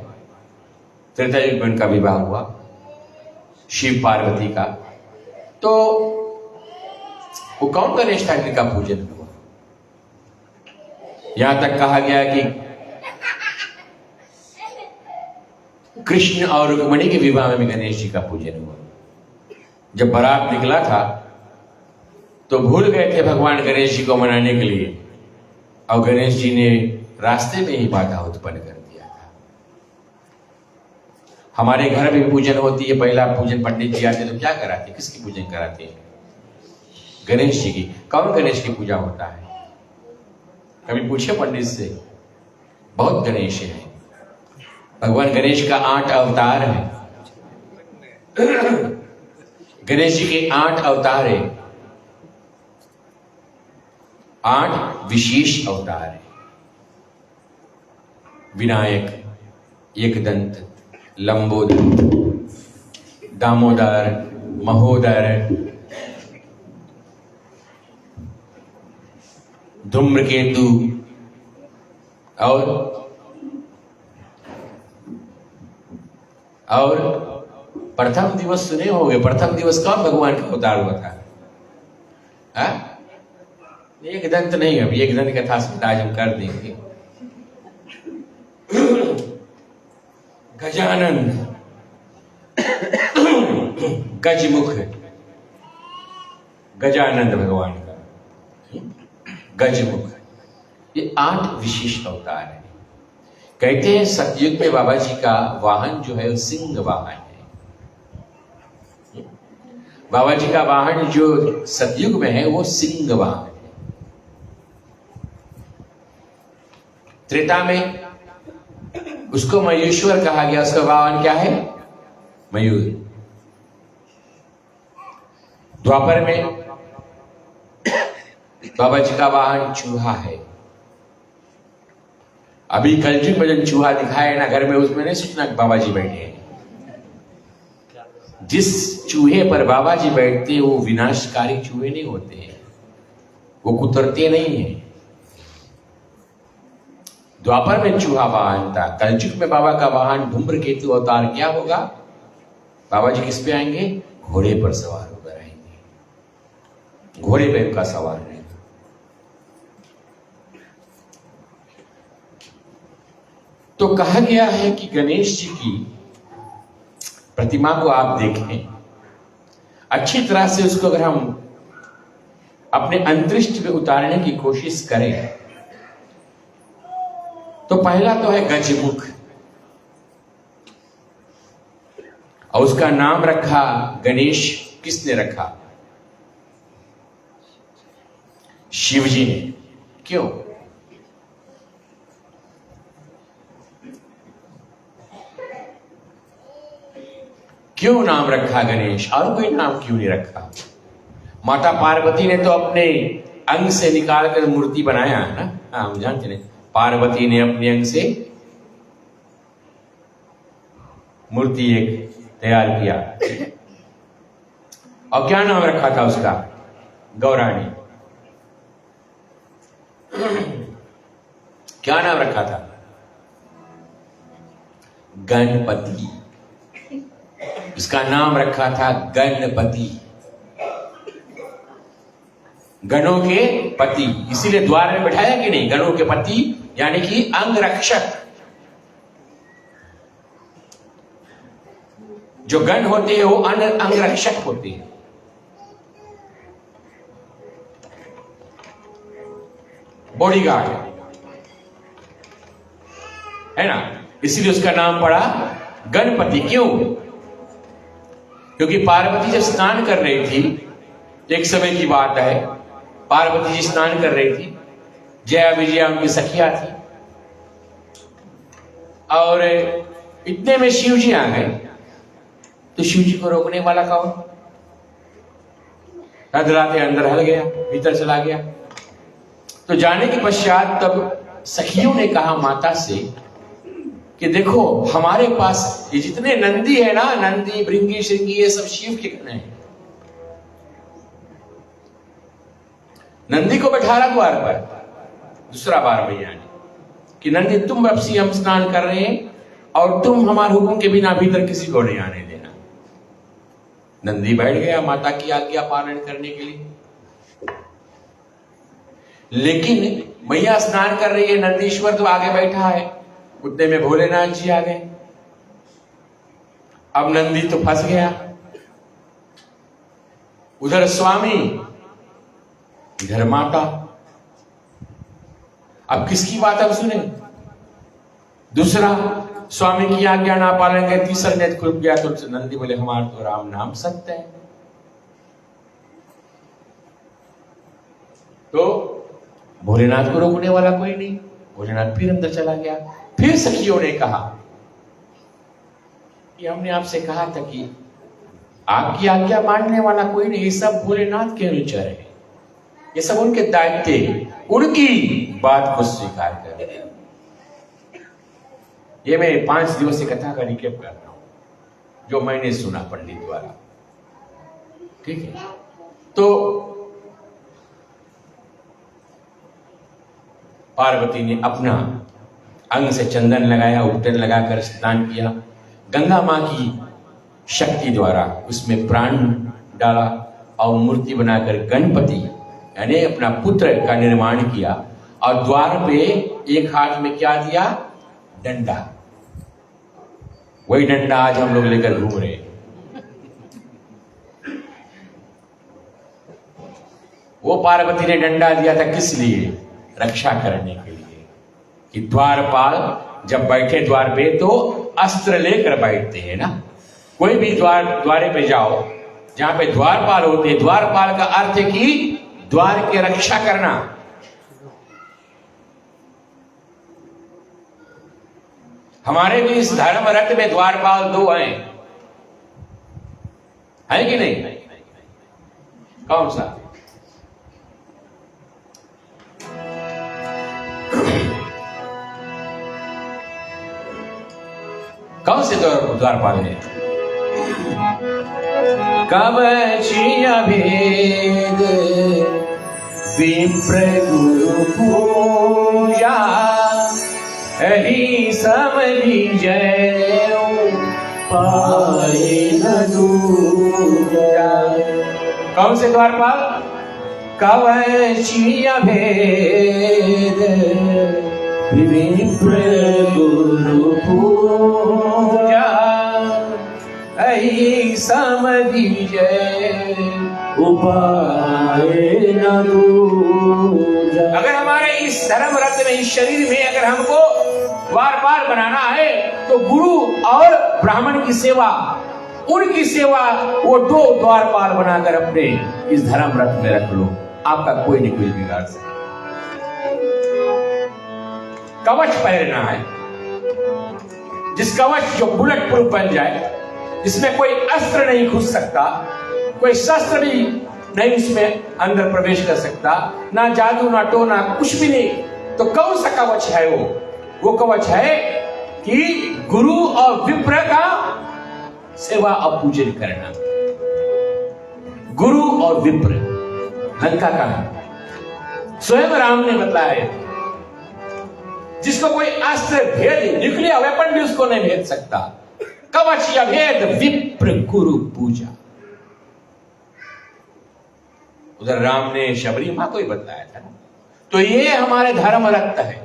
त्रेता युग में उनका विवाह हुआ शिव पार्वती का। तो वो कौन गणेश था जिनका पूजन हुआ? यहां तक कहा गया कि कृष्ण और रुक्मिणी के विवाह में भी गणेश जी का पूजन हुआ। जब बारात निकला था तो भूल गए थे भगवान गणेश जी को मनाने के लिए, और गणेश जी ने रास्ते में ही बाधा उत्पन्न कर दिया था। हमारे घर में पूजन होती है, पहला पूजन पंडित जी आते तो क्या कराते? किसकी पूजन कराते हैं? गणेश जी की। कौन गणेश की पूजा होता है? कभी पूछे पंडित से? बहुत गणेश है। भगवान गणेश का 8 अवतार है। गणेश जी के 8 अवतार है, 8 विशेष अवतार है। विनायक, एकदंत, लंबोदर, दामोदर, महोदर, धूम्रकेतु, और प्रथम दिवस सुने होंगे। प्रथम दिवस कौन भगवान का अवतार हुआ था? एक दंत नहीं, अभी एक दंत कथा आज हम कर देंगे। गजानन, गजमुख, गजानंद भगवान का गजमुख, ये 8 विशिष्ट अवतार है। कहते हैं सतयुग में बाबा जी का वाहन जो है वो सिंह वाहन है। बाबा जी का वाहन जो सतयुग में है वो सिंह वाहन है। त्रेता में उसको मयूरेश्वर कहा गया, उसका वाहन क्या है? मयूर। द्वापर में बाबा जी का वाहन चूहा है। अभी कलयुग में जो चूहा दिखाए ना घर में, उसमें नहीं सोचना कि बाबा जी बैठे हैं। जिस चूहे पर बाबा जी बैठते हैं वो विनाशकारी चूहे नहीं होते हैं, वो कुतरते नहीं है। द्वापर में चूहा वाहन था, कलयुग में बाबा का वाहन धूम्रकेतु अवतार क्या होगा? बाबा जी किस पे आएंगे? घोड़े पर सवार होकर आएंगे, घोड़े पे उनका सवार रहेगा। तो कहा गया है कि गणेश जी की प्रतिमा को आप देखें अच्छी तरह से, उसको अगर हम अपने अंतरिक्ष में उतारने की कोशिश करें तो पहला तो है गजमुख, और उसका नाम रखा गणेश। किसने रखा? शिव जी ने। क्यों? क्यों नाम रखा गणेश? और कोई नाम क्यों नहीं रखा? माता पार्वती ने तो अपने अंग से निकालकर मूर्ति बनाया है ना। हाँ, हम जानते हैं, पार्वती ने अपने अंग से मूर्ति एक तैयार किया। और क्या नाम रखा था उसका? गौराणी। क्या नाम रखा था? गणपति। इसका नाम रखा था गणपति, गणों के पति। इसीलिए द्वार में बैठाया कि नहीं? गणों के पति यानी कि अंग रक्षक। जो गण होते हैं वो अंग रक्षक होते हैं। बॉडीगार्ड है ना, इसीलिए उसका नाम पड़ा गणपति। क्यों? क्योंकि पार्वती जब स्नान कर रही थी, एक समय की बात है, पार्वती जी स्नान कर रही थी, जया विजया उनकी सखिया थी, और इतने में शिव जी आ गए। तो शिव जी को रोकने वाला कौन? रधराते अंदर हल गया, भीतर चला गया। तो जाने के पश्चात तब सखियों ने कहा माता से कि देखो हमारे पास ये जितने नंदी है ना, नंदी भृंगी श्रृंगी, ये सब शिव के गण हैं। नंदी को बैठा रहा द्वार पर दूसरा बार मैया ने कि नंदी तुम अब से हम स्नान कर रहे हैं और तुम हमारे हुक्म के बिना भीतर किसी को नहीं आने देना। नंदी बैठ गया माता की आज्ञा पालन करने के लिए। लेकिन मैया स्नान कर रही है, नंदीश्वर तो आगे बैठा है। उतने में भोलेनाथ जी आ गए। अब नंदी तो फंस गया, उधर स्वामी इधर माता। अब किसकी बात हम सुने? दूसरा स्वामी की आज्ञा ना पालन के, तीसरा नेत्र खुल गया तो नंदी बोले हमारा तो राम नाम सत्य है। तो भोलेनाथ को रोकने वाला कोई नहीं। भोलेनाथ फिर अंदर चला गया। फिर सखियों ने कहा कि हमने आपसे कहा था कि आपकी आज्ञा मानने वाला कोई नहीं, ये सब भोलेनाथ के अनुचर है, ये सब उनके दायित्व है, उनकी बात को स्वीकार करें। ये मैं 5 दिवसीय कथा का रिकेप कर रहा हूं जो मैंने सुना पंडित द्वारा, ठीक है। तो पार्वती ने अपना अंग से चंदन लगाया, उपटन लगाकर स्नान किया। गंगा मां की शक्ति द्वारा उसमें प्राण डाला और मूर्ति बनाकर गणपति यानी अपना पुत्र का निर्माण किया। और द्वार पे एक हाथ में क्या दिया? डंडा। वही डंडा आज हम लोग लेकर घूम रहे हैं। वो पार्वती ने डंडा दिया था किस लिए? रक्षा करने के लिए कि द्वारपाल जब बैठे द्वार पे तो अस्त्र लेकर बैठते हैं ना। कोई भी द्वारे पे जाओ जहां पे द्वारपाल होते हैं, द्वारपाल का अर्थ है कि द्वार की रक्षा करना। हमारे भी इस धर्म रथ में द्वारपाल 2 हैं, है कि नहीं? कौन सा? कौन से द्वारपाल है? कवचिया भेद विप्र गुरु पूजा ही समझी जय पाए न दूजा। कौन से द्वारपाल? कवचिया भेद विप्र गुरु पूजा ऐ समझिए उपाय न दूजा। अगर हमारे इस धर्म रथ में, इस शरीर में अगर हमको द्वारपाल बनाना है तो गुरु और ब्राह्मण की सेवा, उनकी सेवा वो 2 द्वारपाल बनाकर अपने इस धर्म रथ में रख लो। आपका कोई नहीं कोई बिगाड़ सकता। कवच पहनना है, जिस कवच जो बुलेट प्रूफ बन जाए, जिसमें कोई अस्त्र नहीं घुस सकता, कोई शस्त्र भी नहीं उसमें अंदर प्रवेश कर सकता, ना जादू ना टोना कुछ भी नहीं। तो कौन सा कवच है वो कवच है कि गुरु और विप्र का सेवा और पूजन करना। गुरु और विप्र लंका का है, स्वयं राम ने बताया, जिसको कोई अस्त्र भेद, न्यूक्लियर वेपन भी उसको नहीं भेद सकता। कवच या भेद विप्र गुरु पूजा। उधर राम ने शबरी मां को ही बताया था ना। तो ये हमारे धर्म रक्त है,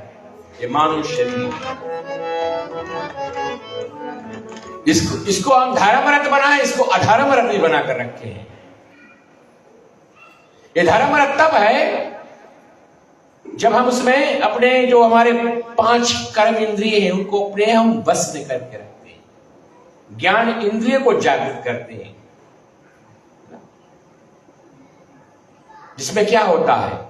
ये मानव शरीर। इसको हम धर्म रथ बनाए, इसको अधर्म रथ भी बनाकर रखे हैं। ये धर्म रथ तब है जब हम उसमें अपने जो हमारे 5 कर्म इंद्रिय हैं उनको अपने हम वश में करके रखते हैं, ज्ञान इंद्रिय को जागृत करते हैं, जिसमें क्या होता है?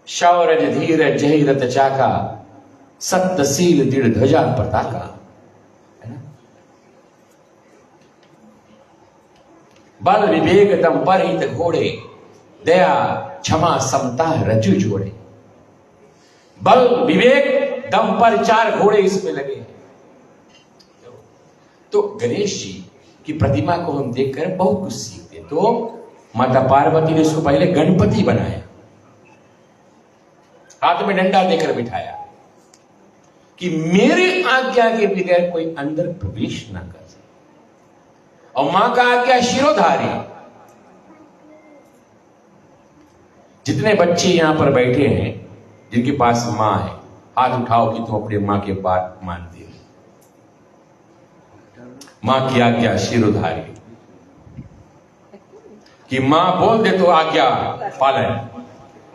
शौर्य धीरज जय रत चाका, सत्यशील दृढ़ ध्वजा पताका, है ना? बल विवेक दम परहित घोड़े, दया क्षमा समता रज्जु जोड़े। बल विवेक दम पर 4 घोड़े इसमें लगे हैं। तो गणेश जी की प्रतिमा को हम देखकर बहुत कुछ सीखते। तो माता पार्वती ने उसको पहले गणपति बनाया, हाथ में डंडा देकर बिठाया कि मेरी आज्ञा के बगैर कोई अंदर प्रवेश ना कर सके। और मां का आज्ञा शिरोधारी। जितने बच्चे यहां पर बैठे हैं जिनके पास मां है, हाथ उठाओ कि तुम अपने मां के बात मानते हो। मां की आज्ञा शिरोधारी, कि मां बोल दे तो आज्ञा पालन,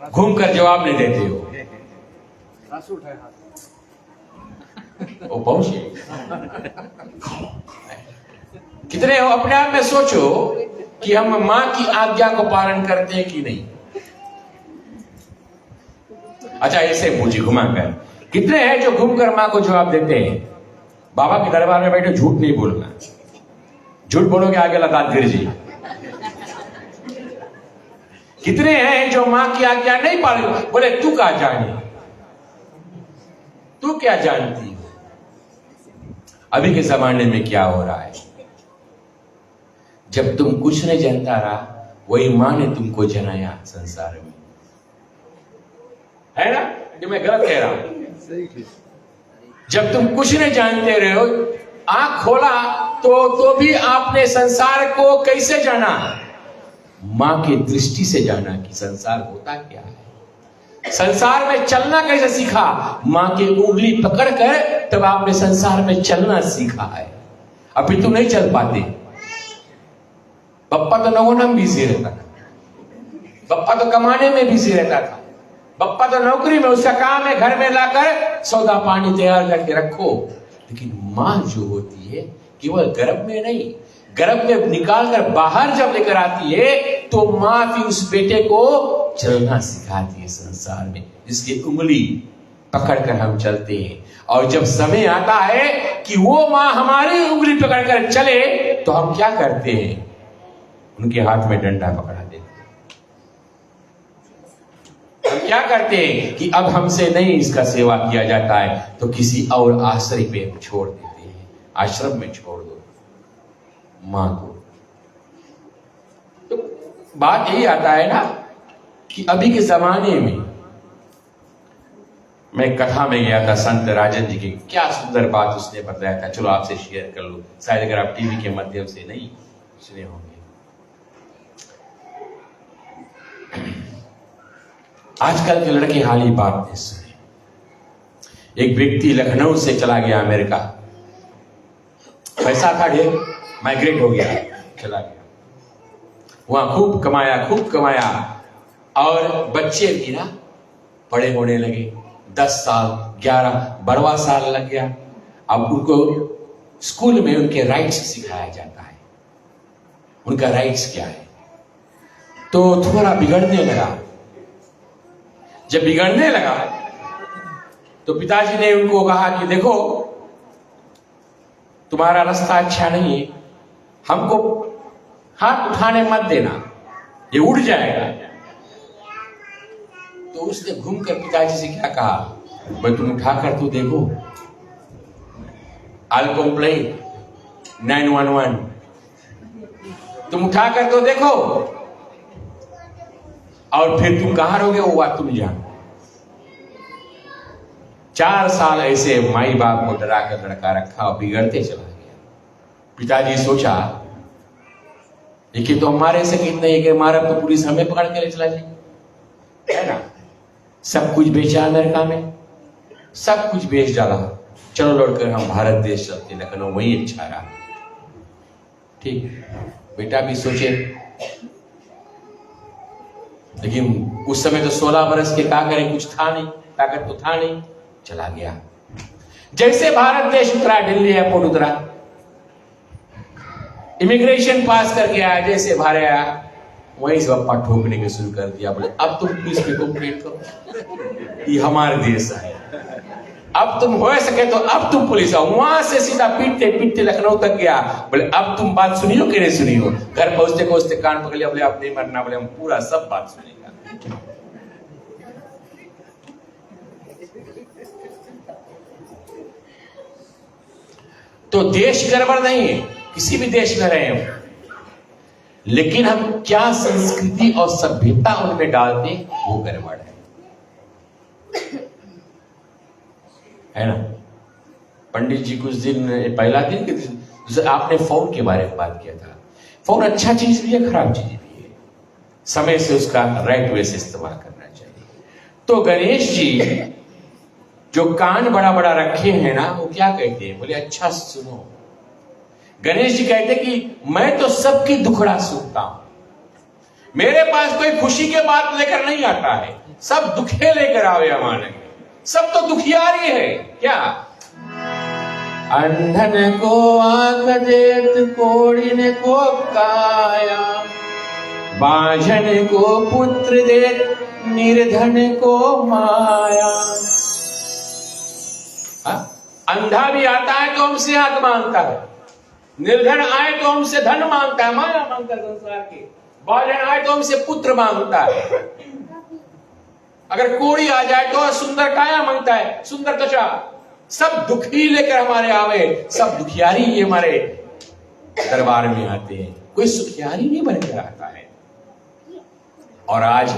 घूमकर जवाब नहीं देते हो। वो पहुंचे कितने हो? अपने आप में सोचो कि हम मां की आज्ञा को पालन करते हैं कि नहीं। अच्छा, ऐसे मुझे घुमाकर कितने हैं जो घूमकर मां को जवाब देते हैं? बाबा के दरबार में बैठे झूठ नहीं बोलना, झूठ बोलोगे आगे लतात गिर जी। कितने हैं जो मां की आज्ञा नहीं पालन, बोले तू क्या जाने, तू क्या जानती हो। अभी के जमाने में क्या हो रहा है, जब तुम कुछ नहीं जानता रहा, वही मां ने तुमको जनाया संसार में, है ना? जो मैं गलत कह रहा हूं? जब तुम कुछ नहीं जानते रहे हो, आंख खोला तो भी आपने संसार को कैसे जाना? मां की दृष्टि से जाना कि संसार होता क्या है। संसार में चलना कैसे सीखा? मां की उंगली पकड़कर तब आपने संसार में चलना सीखा है। अभी तुम नहीं चल पाते। पप्पा तो नवोनम बिजी रहता था, पप्पा तो कमाने में बिजी रहता था, पप्पा तो नौकरी में, उसका काम है घर में लाकर सौदा पानी तैयार करके रखो। लेकिन मां जो होती है केवल गर्भ में नहीं, गर्भ में निकाल कर बाहर जब लेकर आती है तो मां फिर उस बेटे को चलना सिखाती है संसार में, जिसकी उंगली पकड़कर हम चलते हैं। और जब समय आता है कि वो मां हमारी उंगली पकड़कर चले तो हम क्या करते हैं? उनके हाथ में डंडा पकड़ा देते हैं। हम क्या करते हैं कि अब हमसे नहीं इसका सेवा किया जाता है तो किसी और आश्रय पे छोड़ देते हैं, आश्रम में छोड़ दो मां को। तो बात यही आता है ना कि अभी के जमाने में, मैं कथा में गया था संत राजन जी की, क्या सुंदर बात उसने बताया था, चलो आपसे शेयर कर लो, शायद अगर आप टीवी के माध्यम से नहीं सुने होंगे। आजकल के लड़के हाल ही बात नहीं सुने। एक व्यक्ति लखनऊ से चला गया अमेरिका, पैसा था ढेर, माइग्रेट हो गया, चला गया, वहां खूब कमाया और बच्चे भी ना बड़े होने लगे। 10 साल 11 12वां साल लग गया। अब उनको स्कूल में उनके राइट्स सिखाया जाता है, उनका राइट्स क्या है। तो थोड़ा बिगड़ने लगा। जब बिगड़ने लगा तो पिताजी ने उनको कहा कि देखो तुम्हारा रास्ता अच्छा नहीं है, हमको हाथ उठाने मत देना, ये उड़ जाएगा। तो उसने घूमकर पिताजी से क्या कहा, भाई तुम उठाकर तो देखो, I'll complain 911, तुम उठाकर तो देखो, और फिर तुम कहां रहोगे वो बात तुम जानो। 4 साल ऐसे माई बाप को डरा कर लड़का रखा और बिगड़ते चला गया। पिताजी सोचा देखिए तो हमारे से कितने एक मारा तो पुलिस हमें पकड़ के ले चला जाए, है ना। सब कुछ बेचा अमेरिका में, सब कुछ बेच डाला, चलो लौटकर हम भारत देश चलते, लखनऊ वही अच्छा रहा। ठीक, बेटा भी सोचे, लेकिन उस समय तो 16 बरस के क्या करें, कुछ था नहीं, ताकत तो था नहीं, चला गया। जैसे भारत देश उतरा, दिल्ली एयरपोर्ट उतरा, इमिग्रेशन पास करके आया, जैसे बाहर आया वहीं से पप्पा ठोकने के शुरू कर दिया। बोले अब तुम पुलिस पे कंप्लेंट करो, ये हमारे देश है, अब तुम हो सके तो अब तुम पुलिस आओ। वहां से सीधा पीटते पीटते लखनऊ तक गया। बोले अब तुम बात सुनी हो कि नहीं सुनी हो। घर पहुंचते पहुंचते कान पकड़ लिया, बोले अब नहीं मरना, बोले हम पूरा सब बात सुनेगा। तो देश गड़बड़ नहीं है, किसी भी देश में रहे हो, लेकिन हम क्या संस्कृति और सभ्यता उनमें डालते वो गड़बड़ है ना। पंडित जी कुछ दिन पहला दिन के दिन आपने फोन के बारे में बात किया था। फोन अच्छा चीज भी है, खराब चीज भी है, समय से उसका राइट वे से इस्तेमाल करना चाहिए। तो गणेश जी जो कान बड़ा बड़ा रखे हैं ना, वो क्या कहते हैं, बोले अच्छा सुनो। गणेश जी कहते कि मैं तो सबकी दुखड़ा सुनता हूं, मेरे पास कोई खुशी के बात लेकर नहीं आता है, सब दुखे लेकर आवे हमारे, सब तो दुखियारी है। क्या अंधन को आंख देत, कोढ़िन को काया, बाझन को पुत्र देत, निर्धन को माया। अंधा भी आता है तो हमसे आंख मांगता है, निर्धन आए तो हमसे धन मांगता है, माया मांगता है संसार की, बाझन आए तो हमसे पुत्र मांगता है, अगर कोड़ी आ जाए तो सुंदर काया मांगता है, सुंदर त्वचा। सब दुखी लेकर हमारे आवे, सब दुखियारी ये हमारे दरबार में आते हैं, कोई सुखियारी नहीं बनकर आता है। और आज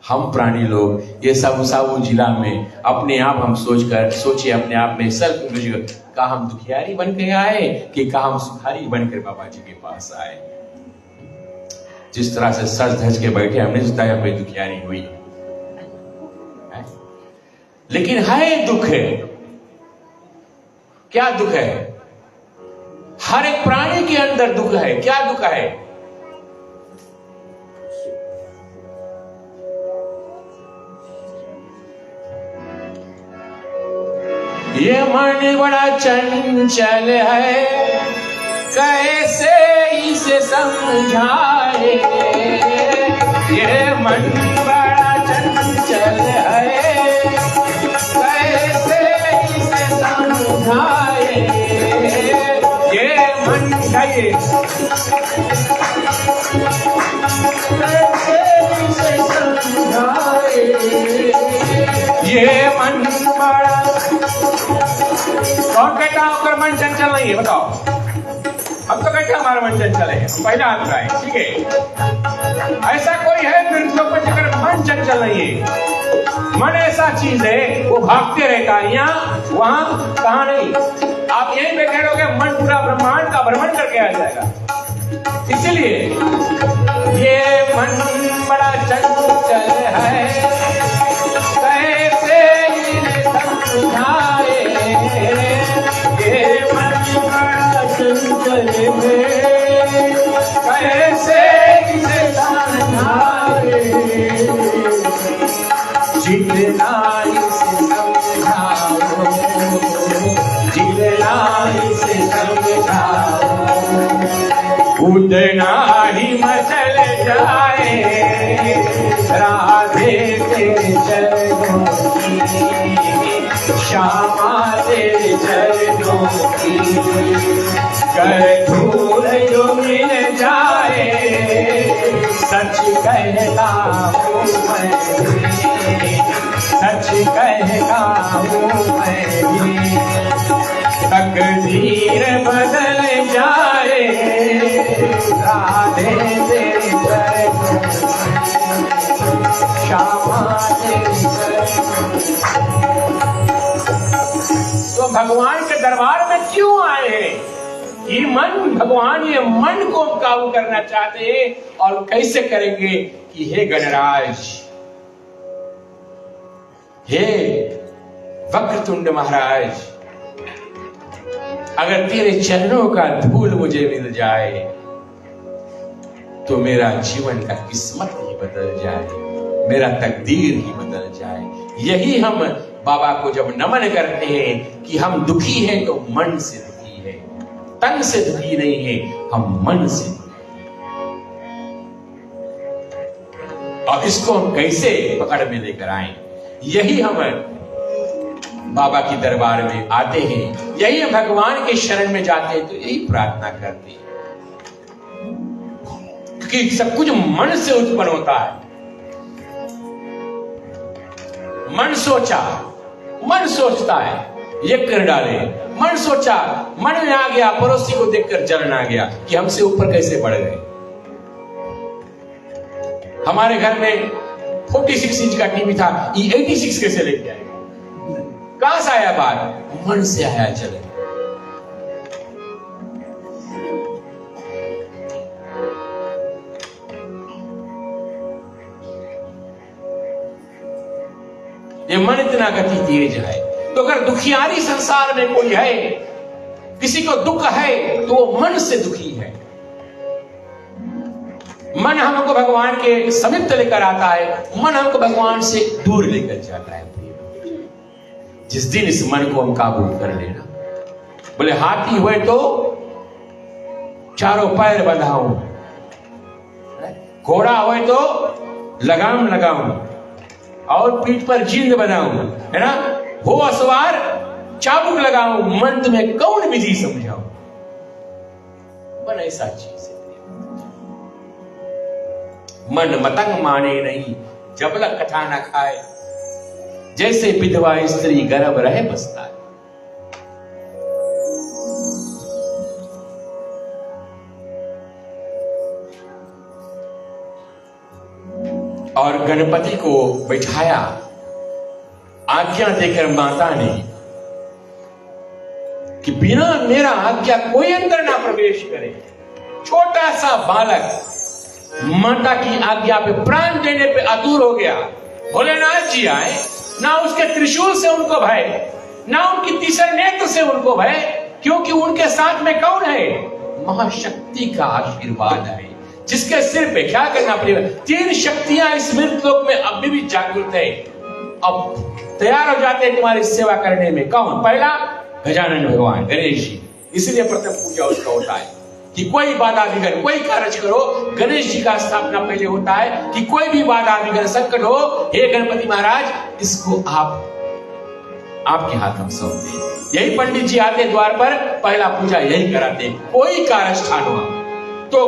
हम प्राणी लोग ये सब जिला में अपने आप हम सोचिए अपने आप में सेल्फ का हम दुखियारी बन के आए कि का हम सुखारी बनकर बाबा जी के पास आए। जिस तरह से सज धज के बैठे हमने सोचा हमें दुखियारी हुई है? लेकिन है दुख है। क्या दुख है? हर एक प्राणी के अंदर दुख है। क्या दुख है? ये मन बड़ा चंचल है, कैसे इसे समझाए। ये मन बड़ा चंचल है, कैसे इसे समझाए। ये मन गए कैसे इसे समझाए। ये मन बड़ा, कौन कहता होकर मन चंचल नहीं है? बताओ। हम तो कहते हमारा मन चंचल है, पहला हाथ उठाए, ठीक है। ऐसा कोई है फिर तो मन चंचल नहीं है। मन ऐसा चीज है वो भागते रहता है, यहाँ वहां कहाँ नहीं। आप यहीं बैठे रहोगे, मन पूरा ब्रह्मांड का भ्रमण करके आ जाएगा। इसीलिए ये मन बड़ा चंचल है, कैसे समझाए। ये मन बड़ा चंचल है, कैसे इसे समझाए। जितना इसे समझाओ, जितना इसे समझाओ, उतना ही मचल जाए राधे के चरणों की, श्यामा तेरे चरणों की। कर धूल जो मिल जाए, सच कहता हूँ मैं, सच कहता हूँ मैं। तकदीर बदल जाए राधे तेरे चरणों, श्यामा तेरे चरणों। तो भगवान के दरबार में क्यों आए हैं? ये मन, भगवान ये मन को काबू करना चाहते हैं। और कैसे करेंगे कि हे गणराज, हे वक्रतुंड महाराज, अगर तेरे चरणों का धूल मुझे मिल जाए तो मेरा जीवन का किस्मत ही बदल जाए, मेरा तकदीर ही बदल जाए। यही हम बाबा को जब नमन करते हैं कि हम दुखी हैं तो मन से दुखी है, तन से दुखी नहीं है, हम मन से दुखी हैं। और इसको हम कैसे पकड़ में लेकर आए? यही हम बाबा की दरबार में आते हैं, यही हम भगवान के शरण में जाते हैं, तो यही प्रार्थना करते हैं। क्योंकि सब कुछ मन से उत्पन्न होता है। मन सोचा, मन सोचता है, ये कर डाले। मन सोचा, मन में आ गया, पड़ोसी को देखकर जलन आ गया कि हमसे ऊपर कैसे बढ़ गए। हमारे घर में 46 इंच का टीवी था, ये 86 कैसे लेके आए? कहां से आया बात? मन से आया जलन। ये मन इतना गति तेज है। तो अगर दुखियारी संसार में कोई है, किसी को दुख है, तो वो मन से दुखी है। मन हमको भगवान के समीप लेकर आता है, मन हमको भगवान से दूर लेकर जाता है। जिस दिन इस मन को हम काबू कर लेना, बोले हाथी हुए तो चारों पैर बंधाऊं, घोड़ा हुए तो लगाम लगाऊं और पीठ पर जींद बनाऊं, है ना, हो असवार चाबुक लगाऊं, मन तुम्हें कौन विधि समझाऊं। मन ऐसा चीज है। मन मतंग माने नहीं, जबलक कथा न खाए, जैसे विधवा स्त्री गर्भ रहे बसता है। और गणपति को बैठाया, आज्ञा देकर माता ने कि बिना मेरा आज्ञा कोई अंदर ना प्रवेश करे। छोटा सा बालक माता की आज्ञा पे, प्राण देने पे आतुर हो गया। भोलेनाथ जी आए, ना उसके त्रिशूल से उनको भय, ना उनकी तीसरे नेत्र से उनको भय, क्योंकि उनके साथ में कौन है? महाशक्ति का आशीर्वाद है, जिसके सिर पे क्या करना पड़ेगा। 3 शक्तियां इस मृत लोक में अभी भी जागृत है, अब तैयार हो जाते हैं तुम्हारी सेवा करने में। कौन? पहला गजानन भगवान, गणेश जी। इसलिए प्रथम पूजा उसका होता है कि कोई बाधा विघ्न, कोई कार्य करो, गणेश जी का स्थापना पहले होता है कि कोई भी बाधा विघ्न संकट हो, हे गणपति महाराज, इसको आपके हाथ में सौंप दे। यही पंडित जी आते द्वार पर, पहला पूजा यही कराते। कोई कार्य स्थान हुआ तो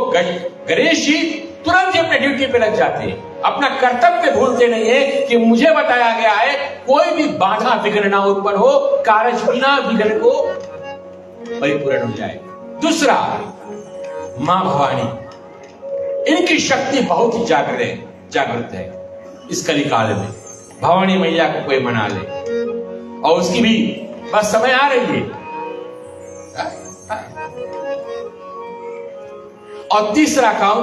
गणेश जी तुरंत ही अपने ड्यूटी पे लग जाते, अपना कर्तव्य भूलते नहीं है कि मुझे बताया गया है कोई भी बाधा विघ्न ना उत्पन्न हो, कार्य बिना विघ्न को परिपूर्ण हो जाए। दूसरा, मां भवानी, इनकी शक्ति बहुत ही जागृत है इस कलिकाल में। भवानी मैया को कोई मना ले, और उसकी भी बस समय आ रही है। और तीसरा काम,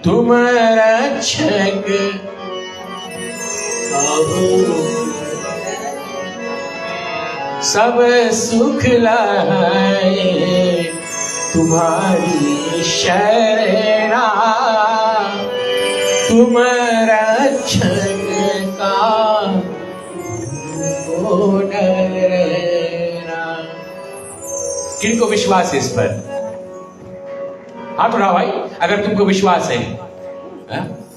तुम रक्षक सब सुख लाए, तुम्हारी शरणा, तुम रक्षक का को डरना। किनको विश्वास है इस पर? हाथ उठाओ भाई, अगर तुमको विश्वास है।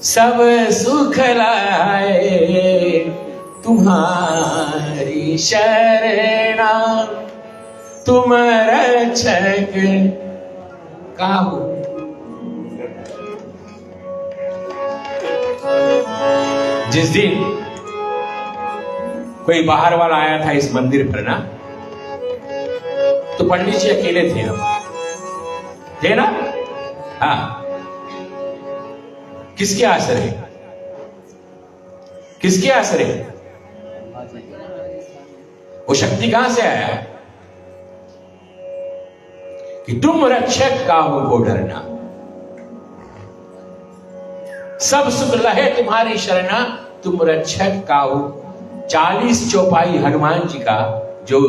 सब सुख लाए तुम्हारी शरणा, तुम रक्षक का हो। जिस दिन कोई बाहर वाला आया था इस मंदिर पर ना, तो पंडित जी अकेले थे हम, थे ना? हाँ। किसके आश्रय? किसके आश्रय? वो शक्ति कहां से आया कि तुम रक्षक काहू को डरना, सब सुख लहे तुम्हारी शरणा, तुम रक्षक काहू। 40 चौपाई हनुमान जी का जो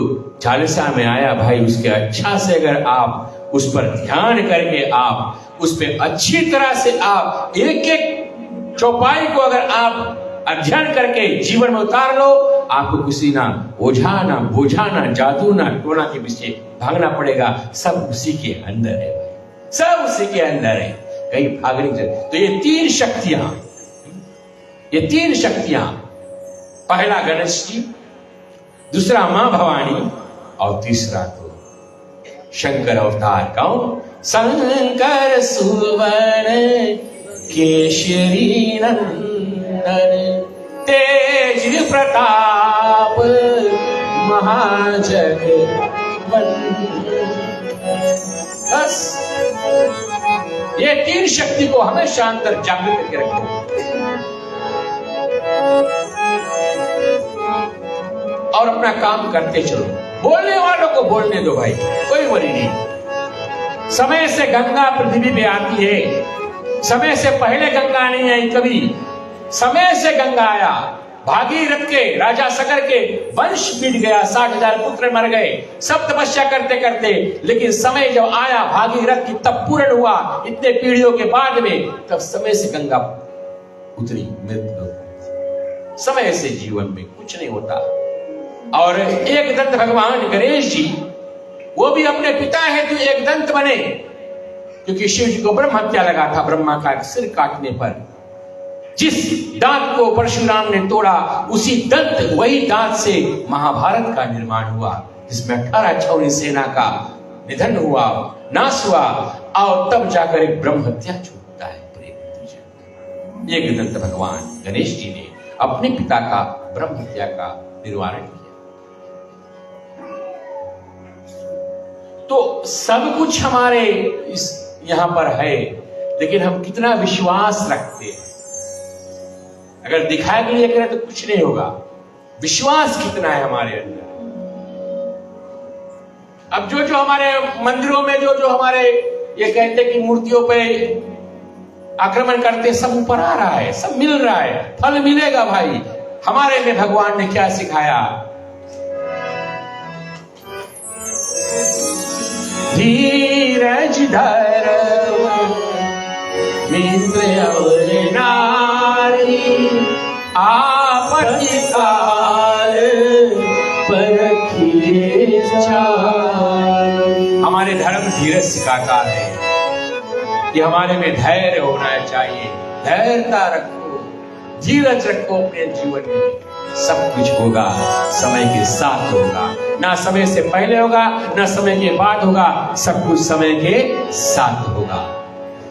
चालीसा में आया भाई, उसके अच्छा से अगर आप उस पर ध्यान करके आप उस पर अच्छी तरह से आप एक एक चौपाई को अगर आप अध्ययन करके जीवन में उतार लो, आपको किसी ना ओझा ना बोझा ना जादू ना टोना के पीछे भागना पड़ेगा। सब उसी के अंदर है, सब उसी के अंदर है, कहीं भागने की जरूरत। तो ये 3 शक्तियां, ये 3 शक्तियां, पहला गणेश जी, दूसरा मां भवानी, और तीसरा तो शंकर अवतार। कौन? शंकर सुवन केशरी नंदन, निरंतर तेज प्रताप महाजग बस ये तीन शक्ति को हमेशा अंदर जागृत करके रखो। और अपना काम करते चलो। बोलने वालों को बोलने दो भाई, कोई वरी नहीं। समय से गंगा पृथ्वी पे आती है, समय से पहले गंगा नहीं आई कभी, समय से गंगा आया। भागीरथ के राजा सगर के वंश मिट गया, 60,000 पुत्र मर गए, सब तपस्या करते करते, लेकिन समय जब आया भागीरथ की तब पूर्ण हुआ इतने पीढ़ियों के बाद में, तब समय से गंगा उतरी मृत्यु। समय से जीवन में कुछ नहीं होता। और एक दंत भगवान गणेश जी, वो भी अपने पिता हेतु एक दंत बने, क्योंकि शिव जी को ब्रह्म हत्या लगा था ब्रह्मा का सिर काटने पर। जिस दांत को परशुराम ने तोड़ा, उसी दंत वही दांत से महाभारत का निर्माण हुआ, जिसमें 18 छावनी सेना का निधन हुआ, नाश हुआ, और तब जाकर एक ब्रह्म हत्या छूटता है। एक दंत भगवान गणेश जी ने अपने पिता का ब्रह्म हत्या का निवारण किया। तो सब कुछ हमारे इस यहां पर है, लेकिन हम कितना विश्वास रखते हैं। अगर दिखाए के लिए करें तो कुछ नहीं होगा। विश्वास कितना है हमारे अंदर। अब जो हमारे मंदिरों में जो हमारे ये कहते कि मूर्तियों पे आक्रमण करते, सब ऊपर आ रहा है, सब मिल रहा है, फल मिलेगा भाई। हमारे में भगवान ने क्या सिखाया? धीरज धर मित्र और नारी, आपत्ति काल परखिए चाल। हमारे धर्म धीरज सिखाता है कि हमारे में धैर्य होना चाहिए। धैर्यता रखो, धीरज रखो अपने जीवन में, सब कुछ होगा, समय के साथ होगा। ना समय से पहले होगा, ना समय के बाद होगा, सब कुछ समय के साथ होगा।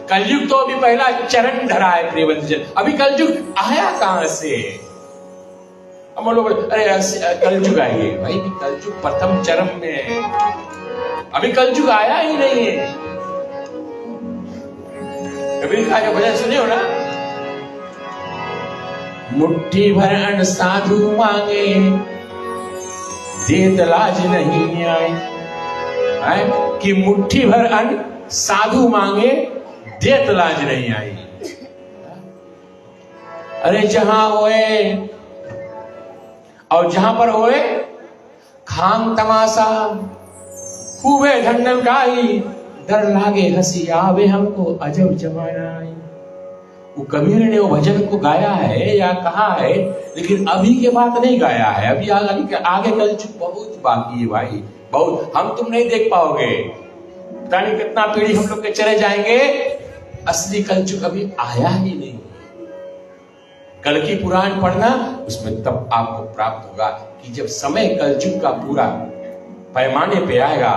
कलयुग तो अभी पहला चरण धरा है प्रियवंतजन, अभी कलयुग आया कहां से? हम लोग अरे कलयुग आइए भाई, कलयुग प्रथम चरण में है, अभी कलयुग आया ही नहीं है। कबीर का जो भजन सुने हो ना, मुट्ठी भर अन्न साधु मांगे, देत लाज नहीं आई। कि मुट्ठी भर अन्न साधु मांगे, देत लाज नहीं आई। अरे जहां होए और जहां पर होए खांग तमाशा, खूबे धंडन गाई, डर लागे हंसी आवे हमको अजब जमाना आई। वो कबीर ने वो भजन को गाया है या कहा है, लेकिन अभी के बात नहीं गाया है। अभी आगे कलयुग बहुत बाकी है भाई, बहुत। हम तुम नहीं देख पाओगे, पता नहीं कितना पीढ़ी हम लोग के चले जाएंगे। असली कलयुग अभी आया ही नहीं। कल की पुराण पढ़ना, उसमें तब आपको प्राप्त होगा कि जब समय कलयुग का पूरा पैमाने पे आएगा,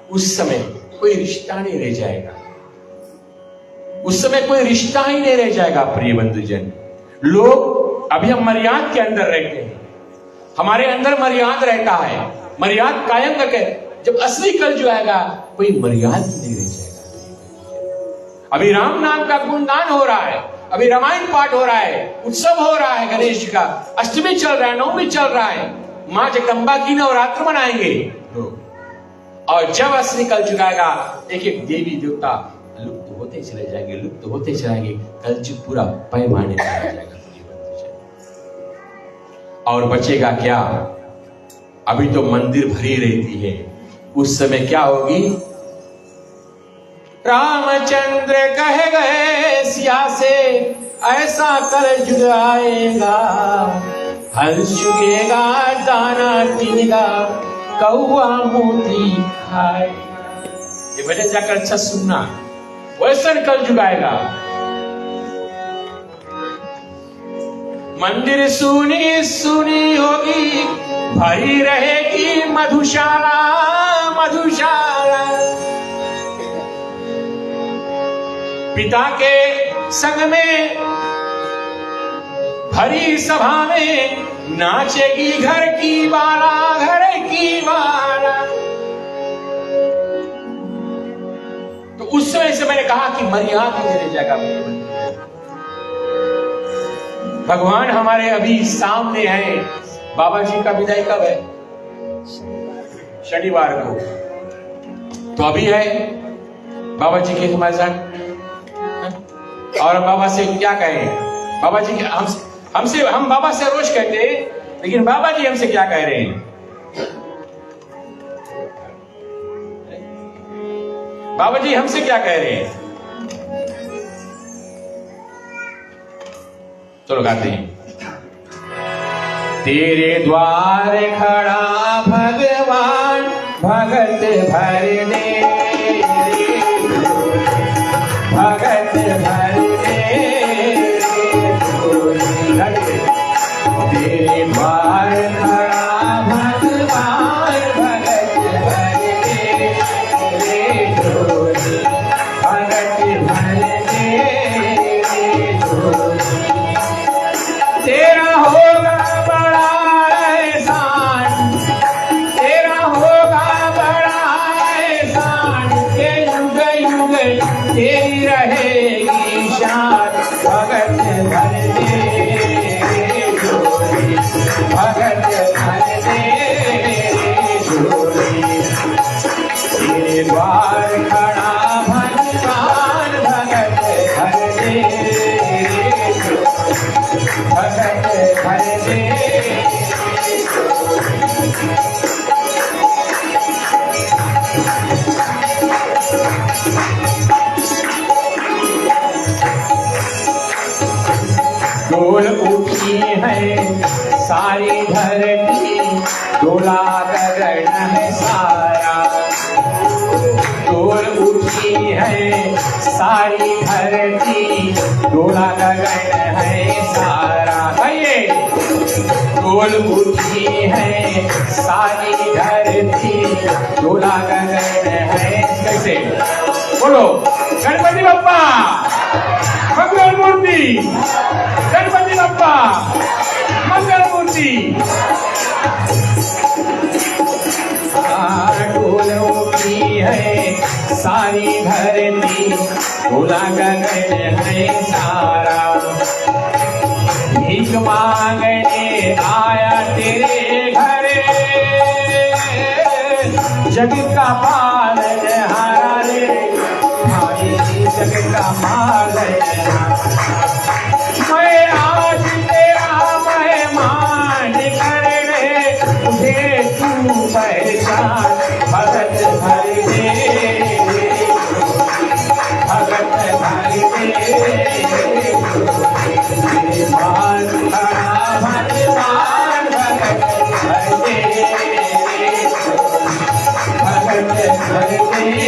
उस समय कोई रिश्ता नहीं रह जाएगा, उस समय कोई रिश्ता ही नहीं रह जाएगा। प्रिय बंधुजन, लोग अभी हम मर्याद के अंदर रहते हैं, हमारे अंदर मर्याद रहता है, मर्याद कायम करके। जब असली कलयुग आएगा, कोई मर्याद ही नहीं रह जाएगा। अभी राम नाम का गुणगान हो रहा है, अभी रामायण पाठ हो रहा है, उत्सव हो रहा है, गणेश जी का अष्टमी चल रहा है, नवमी चल रहा है, मां जगदम्बा की नवरात्र मनाएंगे लोग। और जब असली कलयुग आएगा, एक एक देवी देवता लुप्त होते चले जाएंगे, लुप्त होते चले जाएंगे, कलयुग पूरा पैमाने पर आ जाएगा। और बचेगा क्या? अभी तो मंदिर भरी रहती है, उस समय क्या होगी? रामचंद्र कह गए सिया से, ऐसा कलयुग आएगा, हंस चुकेगा दाना तिनगा, कौआ मोती खाए। ये भजन जाकर अच्छा सुनना, वैसा कलयुग आएगा। मंदिर सुनी सुनी होगी, भरी रहेगी मधुशाला, मधुशाला। पिता के संग में भरी सभा में नाचेगी घर की बाला, घर की बाला। तो उस समय से मैंने कहा कि मर्यादा मेरी जगह पे। भगवान हमारे अभी सामने है। बाबा जी का विदाई कब है? शनिवार को। तो अभी है बाबा जी के हमारे साथ। और बाबा से क्या कहें? बाबा जी हम बाबा से रोज कहते हैं, लेकिन बाबा जी हमसे क्या कह रहे हैं? बाबा जी हमसे क्या कह रहे हैं? चलो गाते हैं। तेरे द्वार खड़ा भगवान, भगत भरने, भगत भरने। तेरे द्वार खड़ा भगवान, भगत भरने, भगत भरने। तेरा होगा बड़ा एहसान, तेरा होगा बड़ा एहसान, के युग युग तेरी रहेगी शान। भगत भरने, भगत भरने। तेरे द्वार खड़ा भगवान, भगत भरने, भगत भरने। डोल उठी है सारी धरती, डोला गगन है सारा। डोल उठी है सारी धरती, डोला गगन है सारा। आइए। डोल उठी है सारी धरती, डोला गगन है। कैसे बोलो? गणपति बप्पा मंगल मूर्ति, गणपति बप्पा मंगल मूर्ति। डोल उठी है सारी धरती, डोला गगन है सारा। भीख मांगने आया तेरे घरे, जग का पालनहारा रे भाई, जग का पालनहारा। मैं आज तेरा मेहमान करने, तुझे तू पहचान। भगत भरने, भगत भरने। भगवान खड़ा भगवान, भगत भरने, भगत भरने,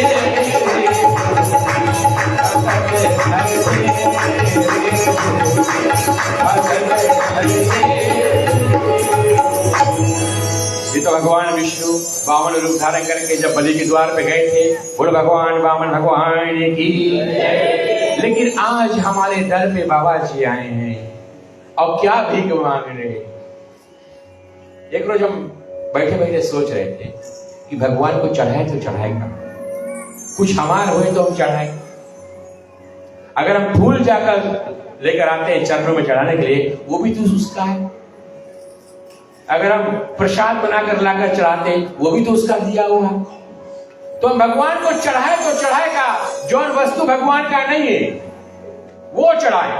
ये तो भगवान विष्णु वामन रूप धारण करके जब बलि के द्वार पे गए थे, बोलो भगवान वामन भगवान की। लेकिन आज हमारे दर पे बाबा जी आए हैं और क्या भीख मांग रहे हैं। एक रोज हम बैठे बैठे सोच रहे थे कि भगवान को चढ़ाए तो चढ़ाएगा, कुछ हमार हुए तो हम चढ़ाए। अगर हम फूल जाकर लेकर आते हैं चरणों में चढ़ाने के लिए, वो भी तो उसका है। अगर हम प्रसाद बनाकर लाकर चढ़ाते हैं, वो भी तो उसका दिया हुआ है। तो हम भगवान को चढ़ाए तो चढ़ाएगा, जो वस्तु भगवान का नहीं है वो चढ़ाए।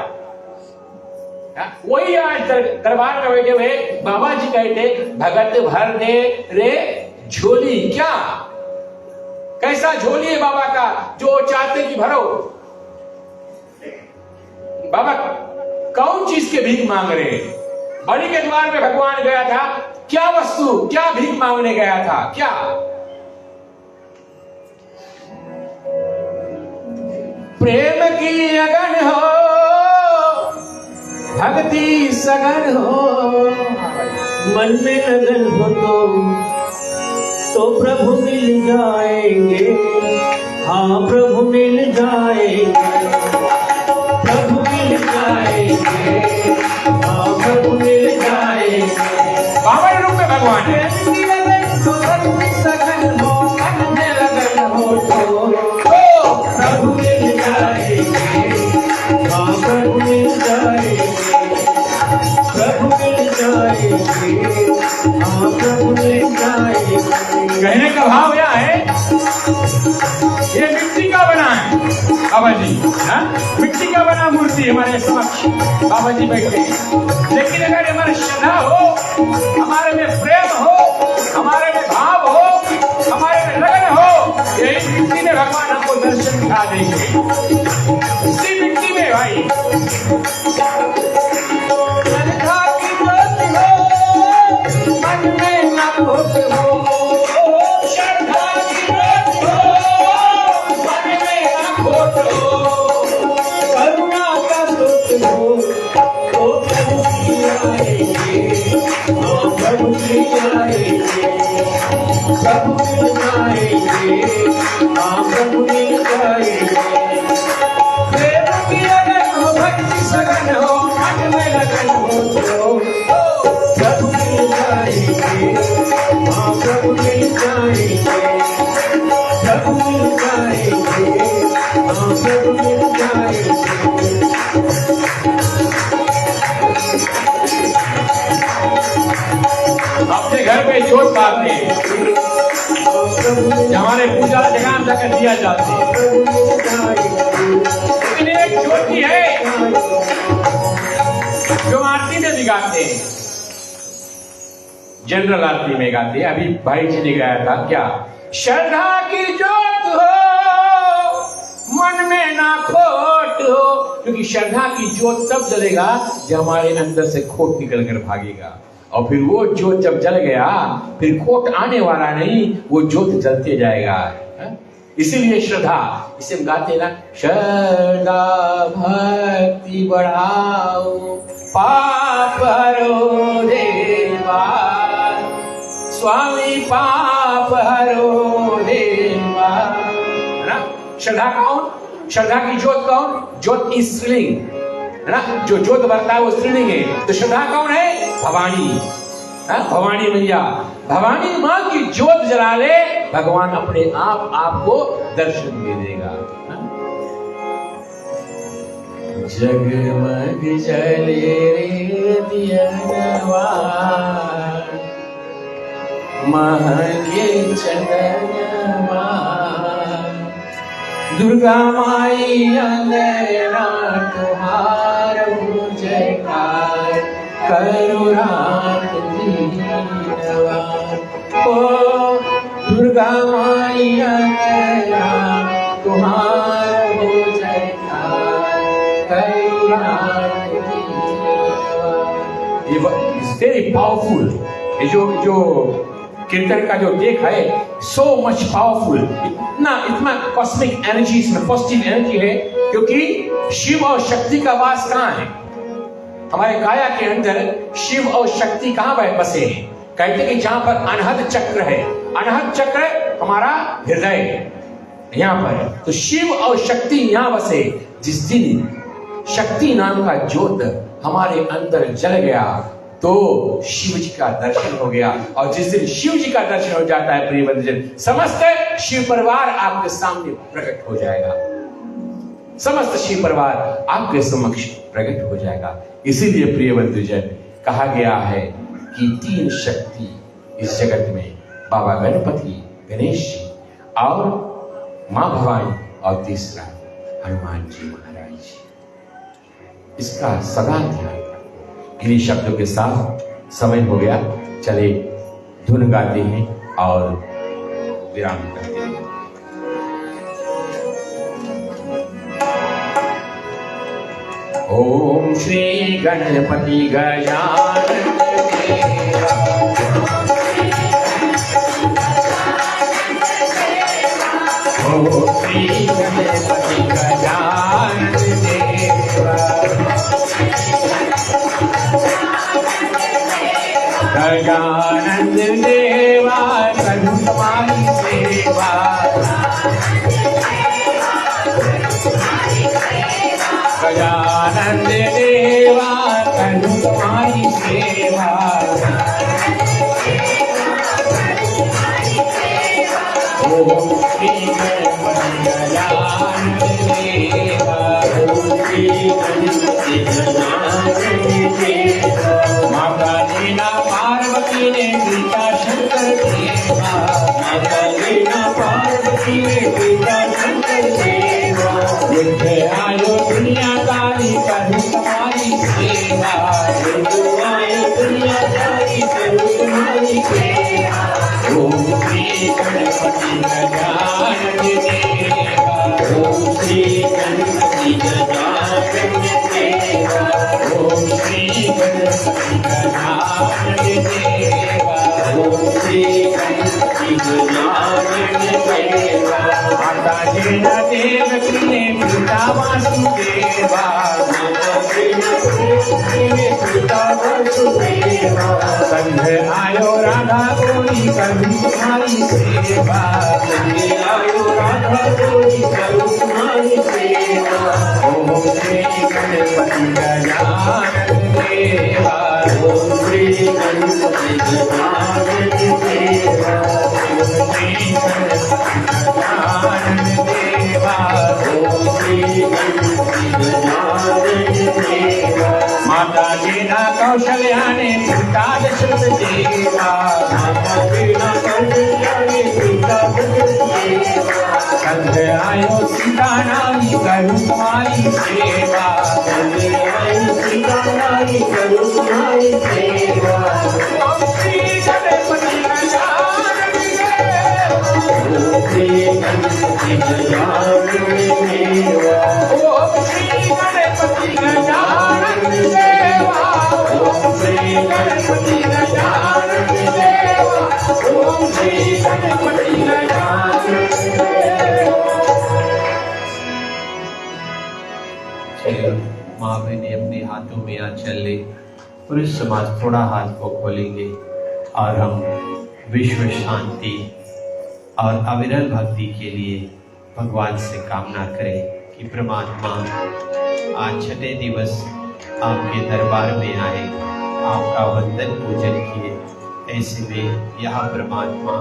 वही आज दरबार में बैठे हुए बाबा जी कहते, भगत भर दे रे झोली। क्या कैसा झोली है बाबा का, जो चाहते कि भरो। बाबा कौन चीज के भीख मांग रहे हैं? बलि के द्वार में भगवान गया था, क्या वस्तु, क्या भीख मांगने गया था? क्या प्रेम की अगन हो, भक्ति सगन हो, मन में लगन हो तो प्रभु मिल जाएंगे। हाँ प्रभु मिल जाएंगे, प्रभु मिल जाएंगे, हाँ प्रभु मिल जाएंगे। बावन रूप में भगवान है। सगन हो, मन में लगन हो तो प्रभु मिल जाएंगे, हाँ प्रभु मिल जाएंगे, प्रभु मिल जाएंगे, हाँ प्रभु मिल जाएंगे। कहने का भाव यह है, ये मिट्टी का बना है बाबा जी, हाँ? मिट्टी का बना मूर्ति हमारे समक्ष बाबा जी बैठे हैं। लेकिन अगर हमारी श्रद्धा हो, हमारे में प्रेम हो, हमारे में भाव हो, हमारे में लगन हो, यही मिट्टी में भगवान हमको दर्शन दिखा देंगे। इसी मिट्टी में भाई श्रद्धा की ज्योत हो, मन में न खोट हो, श्रद्धा की ज्योत हो, मन में न खोट हो, करुणा का स्रोत हो, तो प्रभु जी आएंगे, हाँ प्रभु जी आएंगे, प्रभु मिल जाएंगे, हाँ प्रभु मिल जाएंगे। प्रेम की लगन हो, भक्ति सगन हो, मन में लगन हो तो प्रभु मिल जाएंगे, हाँ प्रभु मिल जाएंगे, प्रभु मिल जाएंगे, हाँ प्रभु मिल जाएंगे। अपने घर में जोत बांधते हैं, हमारे पूजा जगह में जाकर दिया जाते हैं। लेकिन एक ज्योति है जो आरती में भी गाते हैं, जनरल आरती में गाते हैं। अभी भाई जी ने गाया था क्या, श्रद्धा की ज्योत हो, मन में ना खोट हो। क्योंकि श्रद्धा की ज्योत तब जलेगा जब हमारे अंदर से खोट निकल कर भागेगा, और फिर वो ज्योत जब जल गया फिर खोट आने वाला नहीं, वो ज्योत जलते जाएगा। इसीलिए श्रद्धा, इसे हम गाते ना, श्रद्धा भक्ति बढ़ाओ, पाप हरो देवा, स्वामी पाप हरो देवा। है ना? श्रद्धा कौन? श्रद्धा की ज्योत कौन? ज्योत की स्त्रीलिंग है ना, जो ज्योत बरता है वो स्त्रीलिंग है। तो श्रद्धा कौन है? भवानी, भवानी मैया। भवानी माँ की ज्योत जला ले, भगवान अपने आप आपको दर्शन दे देगा। जगमग जले रे दियनवा, महके चंदनवा, दुर्गा माई अंगना तुम्हारो जयकार, करो रात दीनवा। ओ दुर्गा माई अंगना तुम्हारो जयकार, करो रात दीनवा। ये वेरी पावरफुल। ये जो कीर्तन का जो टेक है, सो मच पावरफुल, इतना कॉस्मिक एनर्जी इसमें, पॉजिटिव एनर्जी है। क्योंकि शिव और शक्ति का वास कहाँ है? हमारे काया के अंदर शिव और शक्ति कहाँ बसे हैं? कहते कि जहां पर अनहद चक्र है, अनहद चक्र हमारा हृदय यहाँ पर, तो शिव और शक्ति यहाँ बसे। जिस दिन शक्ति नाम का ज्योत हमारे अंदर जल गया तो शिव जी का दर्शन हो गया, और जिस दिन शिव जी का दर्शन हो जाता है प्रिय बंधुजन, समस्त शिव परिवार आपके सामने प्रकट हो जाएगा, समस्त शिव परिवार आपके समक्ष प्रकट हो जाएगा। इसीलिए प्रिय बंधुजन कहा गया है कि तीन शक्ति इस जगत में, बाबा गणपति, गणेश जी और मां भवानी, और तीसरा हनुमान जी महाराज जी। इसका सदा ध्यान। इन्हीं शब्दों के साथ समय हो गया, चले धुन गाते हैं और विराम करते हैं। ओम श्री गणपति गजानन देवा, ओम श्री गणपति गजानन देवा, गजानन देवा करूं तुम्हारी सेवा, गजानन देवा करूं तुम्हारी सेवा। ओम श्री गणपति गजानन देवा। ओम श्री गणपति गजानन देवा। माता लीला पार्वती ने पिता शंकर देवा। माता लीला पार्वती ने पिता शंकर देवा। बुद्ध आयो दुनिया दारी करूं तुम्हारी सेवा। बुद्ध आयो दुनिया दारी करूं तुम्हारी सेवा। ओम श्री गणपति गजानन देवा। ओम श्री गणपति गजानन देवा। ओम श्री गणपति गजानन देवा। ओम श्री गणपति गजानन देवा। माता जीना देवकी ने पिता वासुदेवा। माता जीना देवकी ने पिता वासुदेवा। संघ आयो राधा गोरी करूं तुम्हारी सेवा। संघ आयो राधा गोरी करूं तुम्हारी सेवा। ओम श्री गणपति गजानन देवा। ओम श्री गणपति गजानन देवा। ओम श्री गणपति गजानन देवा। ओम श्री गणपति गजानन देवा। माता जीना कौशल्या ने पिता दशरथ देवा। माता जीना कौशल्या ने पिता दशरथ देवा। संघ आयो सीता नारी करूं तुम्हारी सेवा। संघ आयो सीता नारी करूं तुम्हारी सेवा। ओम श्री गणपति गजानन देवा। ओम श्री गणपति गजानन देवा। ओम श्री गणपति गजानन देवा। ओम श्री गणपति गजानन देवा। ओम श्री गणपति गजानन देवा। चलिए माँ बहने अपने हाथों में आंचल ले। पुरुष समाज थोड़ा हाथ को खोलेंगे और हम विश्व शांति और अविरल भक्ति के लिए भगवान से कामना करें कि परमात्मा आज छठे दिवस आपके दरबार में आए, आपका वंदन पूजन किए। ऐसे में यह परमात्मा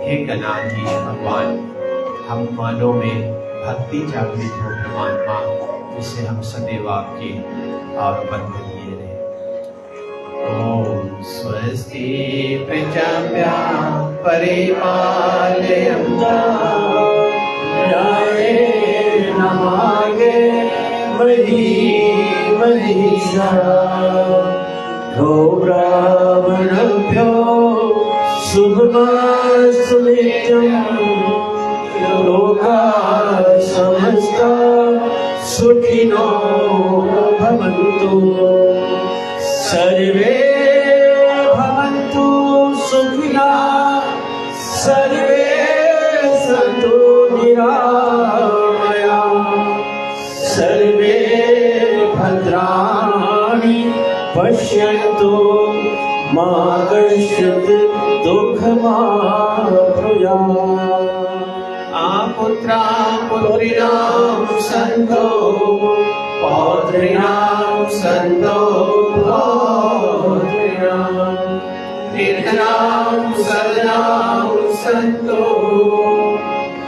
हे गणाधीश भगवान, हम मानों में भक्ति जागृत हो परमात्मा, जिससे हम सदैव आपके और बंधनीय रहे। ओम स्वस्ति प्रजाभ्यां परिपालयन्तां न्यायेन मार्गेण महिषा गो ब्राह्मणभ्यो शुभमस्तु नित्यं। लोकाः समस्ताः सुखिनो भवन्तु। सर्वे भवन्तु सुखिनः। सर्वे सन्तु निरामयाः। सर्वे भद्राणि पश्यन्तु मा कश्चित् दुःखमाप्नुयात्। पुत्रां पुत्रीणां सन्तो पौत्रीणां सन्तो पौत्रीणां निर्धनां सदनां सन्तो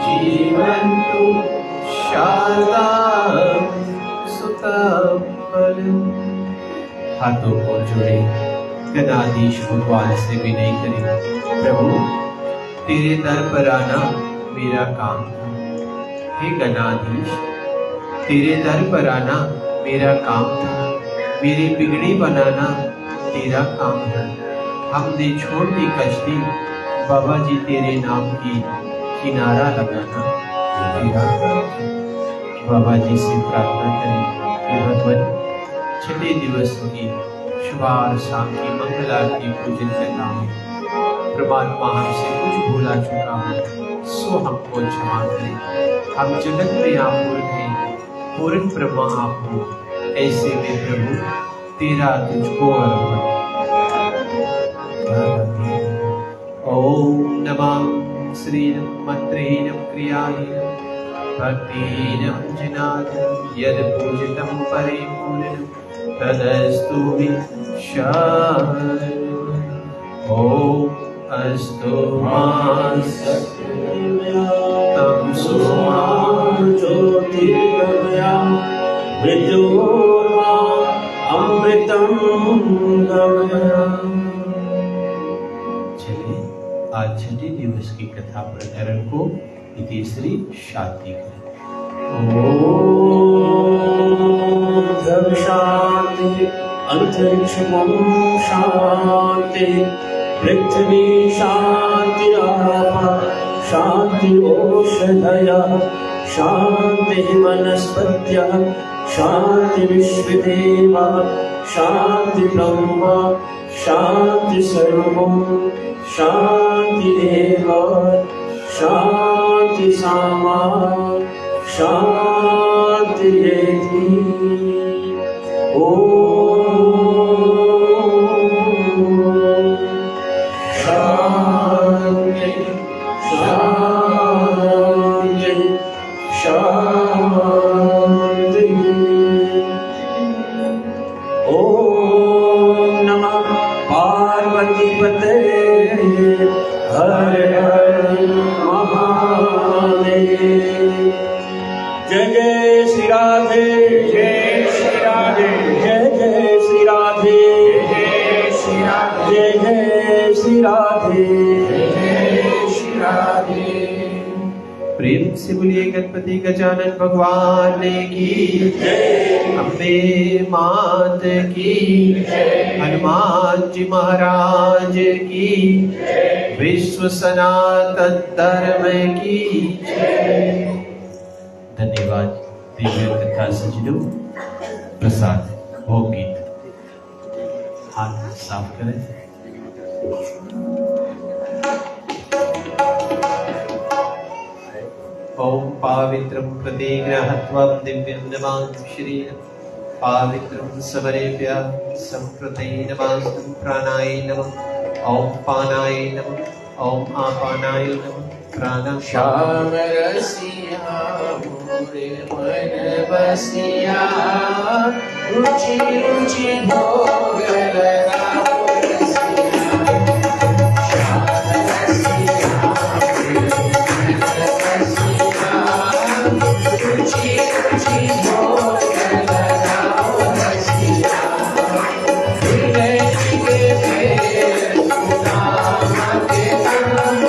जीवन्तु शारदां सुतबलं। हाथों को जोड़े गणाधीश भगवान से विनय करें। प्रभु तेरे दर पर आना मेरा काम था। हे गणाधीश तेरे दर पर आना मेरा काम था। मेरी बिगड़ी बनाना तेरा काम है। हमने छोड़ दी कश्ती, बाबा जी तेरे नाम की किनारा लगाना तेरा काम है। बाबा जी से प्रार्थना करें कि भगवान छठे दिवस की सुबह और शाम की मंगल आरती पूजन करना हो। परमात्मा हमसे कुछ भूला चुका हो सो हमको क्षमा करें। हम जगत में आप पूर्ण हैं, पूर्ण ब्रह्मा आप हो। ऐसे में प्रभु तेरा तुझको अर्पण। ओम नमः श्री मंत्रेण क्रियाय भक्तिनं जनार्दन यद् पूजितं परिपूर्णं तदस्तु विशाल। ॐ अस्तु मा सत्यं सुमा ज्योतिर्गमया विद्युर्मा अमृतं गमया। चलिए आज छठे दिवस की कथा प्रकरण को इति श्री शांति करें। ओम शांति अंतरिक्षं शांति पृथ्वी शांति आप शांति ओषधयः शांति वनस्पत्यः शांति विश्वदेवः शांति ब्रह्म शांति सर्वं शांति एव शांति सामा शांति येति। शांति शांति शांति। ओम नमः पार्वती पते हर हर महादेव। जय जय श्री राधे जय श्री राधे जय जय श्री राधे जय श्री राधे जय जय श्री राधे जय श्री राधे। प्रेम से बोलिए गणपति गजानन भगवान की जय, अम्बे मात की जय, हनुमान जी महाराज की जय, विश्व सनातन धर्म की जय। धन्यवाद दिव्य कथा सज्जनों। प्रसाद भोग गीत हाथ साफ करें। ओम पावित्रं प्रतिग्रहत्वं दिव्यं नमामि श्रीरं पावित्रं समरेभ्य संप्रते नमस्तु प्राणाय नमः। ओम पानाय नमः ओम आपानाय नमः प्राणाय। श्याम रसिया मोरे मन बसिया रुचि रुचि भोग लगाओ रसिया। श्याम रसिया रुचि रुचि भोग लगाओ रसिया। विनय के भेष सुदामा के नाम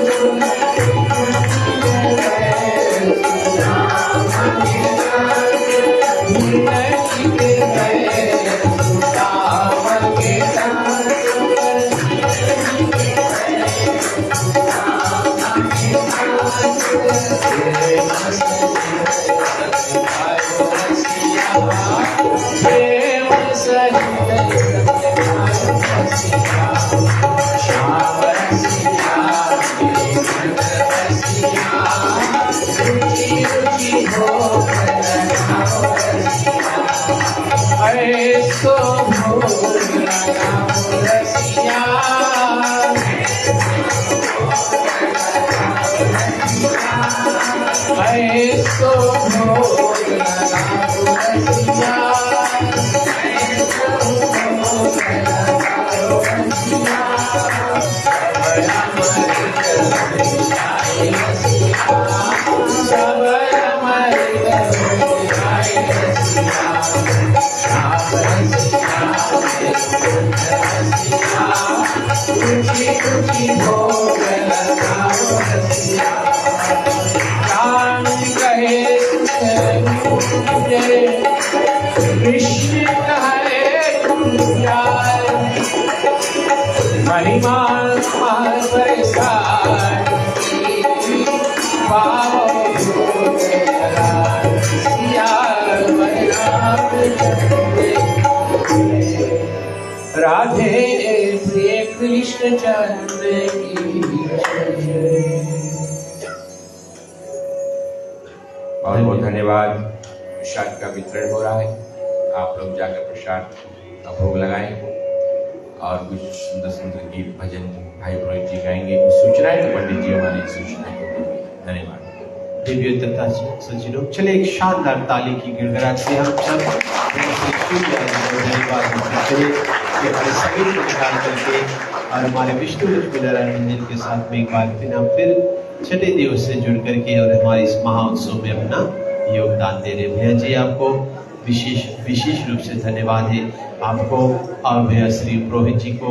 राधे प्रिय कृष्ण चरण की बहुत बहुत धन्यवाद। प्रसाद का वितरण हो रहा है, आप लोग जाकर प्रसाद का भोग लगाएं और कुछ सुंदर सुंदर गीत भजन भाई पुरोहित जी गाएंगे। कुछ सूचनाएं तो पंडित जी हमारी सूचनाएं को देंगे। धन्यवाद। देवियों तथा सज्जनों, चले एक शानदार ताली की गिड़गिड़ाहट से हम सब धन्यवाद करें कि हमारे सभी को निकाल करके और हमारे विष्णु लक्ष्मी नारायण मंदिर के साथ में एक बार फिर हम फिर छठे दिवस से जुड़ करके और हमारे इस महाउत्सव में अपना योगदान दे रहे। भैया जी आपको विशेष रूप से धन्यवाद है आपको और भैया श्री पुरोहित जी को।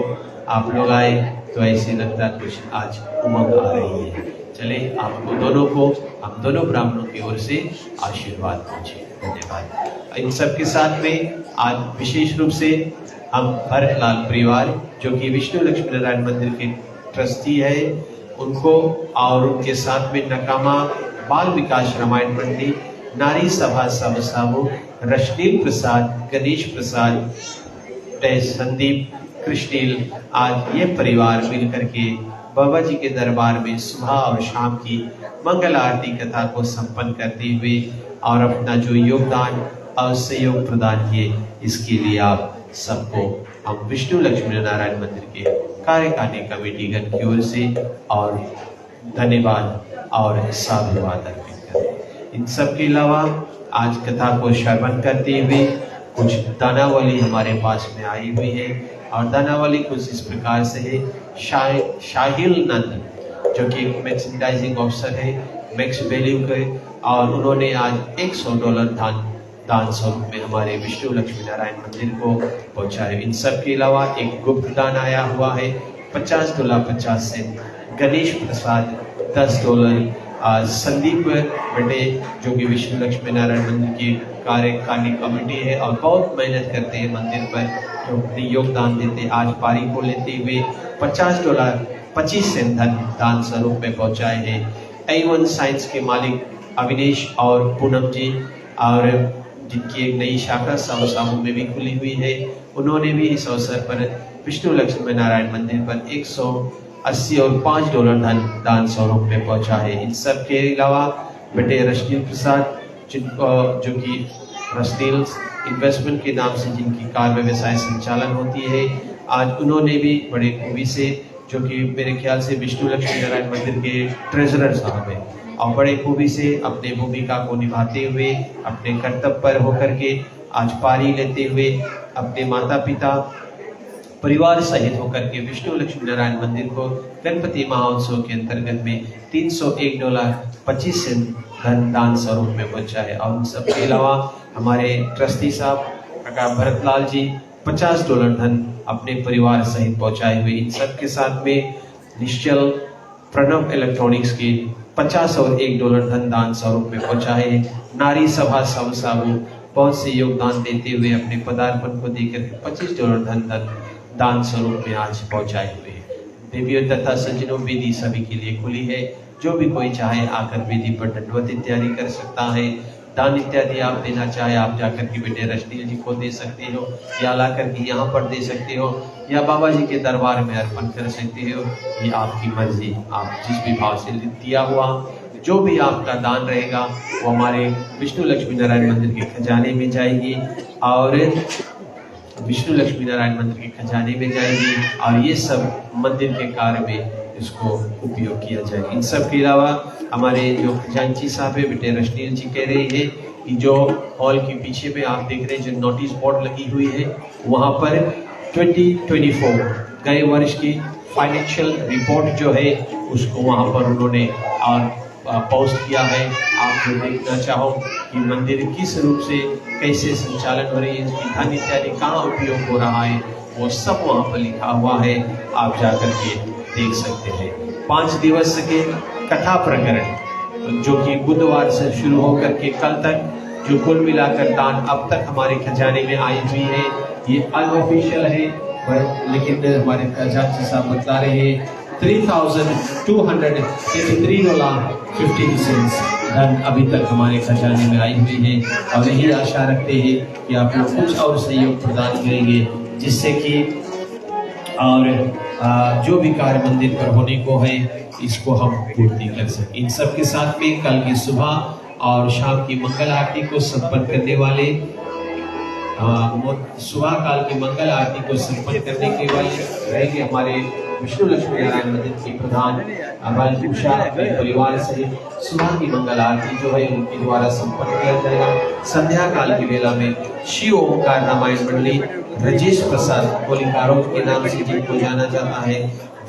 आप लोग आए तो ऐसे लगता कुछ आज उमंग आ रही है। चले आपको दोनों को, हम दोनों ब्राह्मणों की ओर से आशीर्वाद पहुंचे। धन्यवाद। इन सब के साथ में आज विशेष रूप से हम भरतलाल परिवार जो कि विष्णु लक्ष्मी नारायण मंदिर के ट्रस्टी है उनको और उनके साथ में नकामा बाल विकास रामायण मंडी, नारी सभा साबू, रश्नील प्रसाद, गणेश प्रसाद, संदीप, कृष्णील, आज ये परिवार मिलकर के बाबा जी के दरबार में सुबह और शाम की मंगल आरती कथा को संपन्न करते हुए और अपना जो योगदान और सहयोग प्रदान किए, इसके लिए आप सबको हम विष्णु लक्ष्मी नारायण मंदिर के कार्यकारिणी कमेटीगण की ओर से और धन्यवाद और साधुवाद अर्पित करें। इन सब के अलावा आज कथा को श्रवण करते हुए कुछ दानावली हमारे पास में आई हुई है और दानावली कुछ इस प्रकार से है। शाहिल नंद जो कि एक मर्चेंडाइजिंग ऑफिसर है मैक्स वैल्यू के, और उन्होंने आज $100 दान स्वरूप में हमारे विष्णु लक्ष्मी नारायण मंदिर को पहुंचाए। इन सब के अलावा एक गुप्त दान आया हुआ है $50 गणेश प्रसाद $10, संदीप बेटे जो कि विष्णु लक्ष्मी नारायण मंदिर की कार्यकारिणी कमेटी है और बहुत मेहनत करते हैं मंदिर पर, जो अपनी योगदान देते आज पारी को लेते हुए $25 दान स्वरूप में पहुंचाए हैं। A1 साइंस के मालिक अविनेश और पूनम जी, और जिनकी एक नई शाखा साबू में भी खुली हुई है, उन्होंने भी इस अवसर पर विष्णु लक्ष्मी नारायण मंदिर पर $180 और $5 दान स्वरूप में पहुंचा है। इन सब के अलावा बेटे रश्नील प्रसाद जो कि रश्नील इन्वेस्टमेंट के नाम से जिनकी कार व्यवसाय संचालन होती है, आज उन्होंने भी बड़े खूबी से, जो कि मेरे ख्याल से विष्णु लक्ष्मी नारायण मंदिर के ट्रेजरर साहब हैं, और बड़े खूबी से अपने भूमिका को निभाते हुए अपने कर्तव्य पर होकर के आज पारी लेते हुए अपने माता पिता परिवार सहित होकर के विष्णु लक्ष्मी नारायण मंदिर को गणपति महाउत्सव के अंतर्गत में $301.25 दान स्वरूप में पहुंचा है। और उन सब के अलावा हमारे ट्रस्टी साहब काका भरतलाल जी $50 अपने परिवार सहित पहुंचाए हुए। इन सब के साथ में निश्चल प्रणव इलेक्ट्रॉनिक्स के $50 और $1 दान स्वरूप में पहुंचा है। नारी सभा साबू बहुत से योगदान देते हुए अपने पदार्पण को देकर $25 दान स्वरूप में आज पहुंचाए हुए। देवियों तथा सज्जनों, वेदी सभी के लिए खुली है, जो भी कोई चाहे आकर वेदी पर दंडवत इत्यादि कर सकता है। दान इत्यादि आप देना चाहे आप जाकर के बेटे रश्नील जी को दे सकते हो, या ला करके यहाँ पर दे सकते हो, या बाबा जी के दरबार में अर्पण कर सकते हो। ये आपकी मर्जी, आप जिस भी भाव से दिया हुआ जो भी आपका दान रहेगा वो हमारे विष्णु लक्ष्मी नारायण मंदिर के खजाने में जाएगी, और विष्णु लक्ष्मी नारायण मंदिर के खजाने में जाएगी, और ये सब मंदिर के कार्य में इसको उपयोग किया जाएगा। इन सब के अलावा हमारे जो खजांची साहब है बेटे रश्नील जी कह रहे हैं कि जो हॉल के पीछे में आप देख रहे हैं जो नोटिस बोर्ड लगी हुई है, वहाँ पर 2024 गए वर्ष की फाइनेंशियल रिपोर्ट जो है उसको वहाँ पर उन्होंने पोस्ट किया है। आप जो देखना चाहो कि मंदिर किस रूप से कैसे संचालन हो रही है, इसकी धन इत्यादि कहाँ उपयोग हो रहा है, वो सब वहाँ पर लिखा हुआ है, आप जाकर के देख सकते हैं। 5 दिवस के कथा प्रकरण जो कि बुधवार से शुरू होकर के कल तक जो कुल मिलाकर दान अब तक हमारे खजाने में आई हुई है, ये अनऑफिशियल है, लेकिन हमारे खजांची साहब बता रहे हैं $3,283.50 धन अभी तक हमारे खजाने में आई हुई है, और यही आशा रखते हैं कि आप लोग कुछ और सहयोग प्रदान करेंगे, जिससे कि और जो भी कार्य मंदिर पर होने को है इसको हम पूर्ति कर सकें। इन सब के साथ में कल की सुबह और शाम की मंगल आरती को संपन्न करने वाले सुबह काल की मंगल आरती को संपन्न करने के वाले रहेंगे हमारे विष्णु लक्ष्मी नारायण मंदिर की प्रधान अमल उषा अपने परिवार सहित सुबह की मंगल आरती जो है उनके द्वारा संपन्न किया जाएगा। संध्या काल की वेला में शिव ओंकार रामायण मंडली रजेश प्रसाद कोलिकारों के नाम से जिनको जाना जाता है,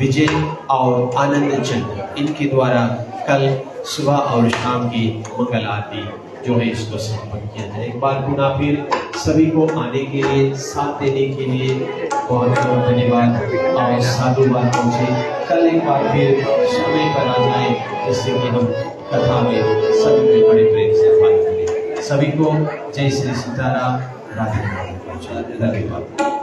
विजय और आनंद चंद, इनके द्वारा कल सुबह और शाम की मंगल आरती जो है इसको संपन्न किया जाए। एक बार पुनः फिर सभी को आने के लिए, साथ देने के लिए बहुत बहुत धन्यवाद और साधुवाद पहुंचे। कल एक बार फिर समय पर आ जाए जिससे कि हम कथा में सभी में बड़े प्रेम से पालन करें। सभी को जय श्री सीताराम, राधे राधे पहुंचा। धन्यवाद।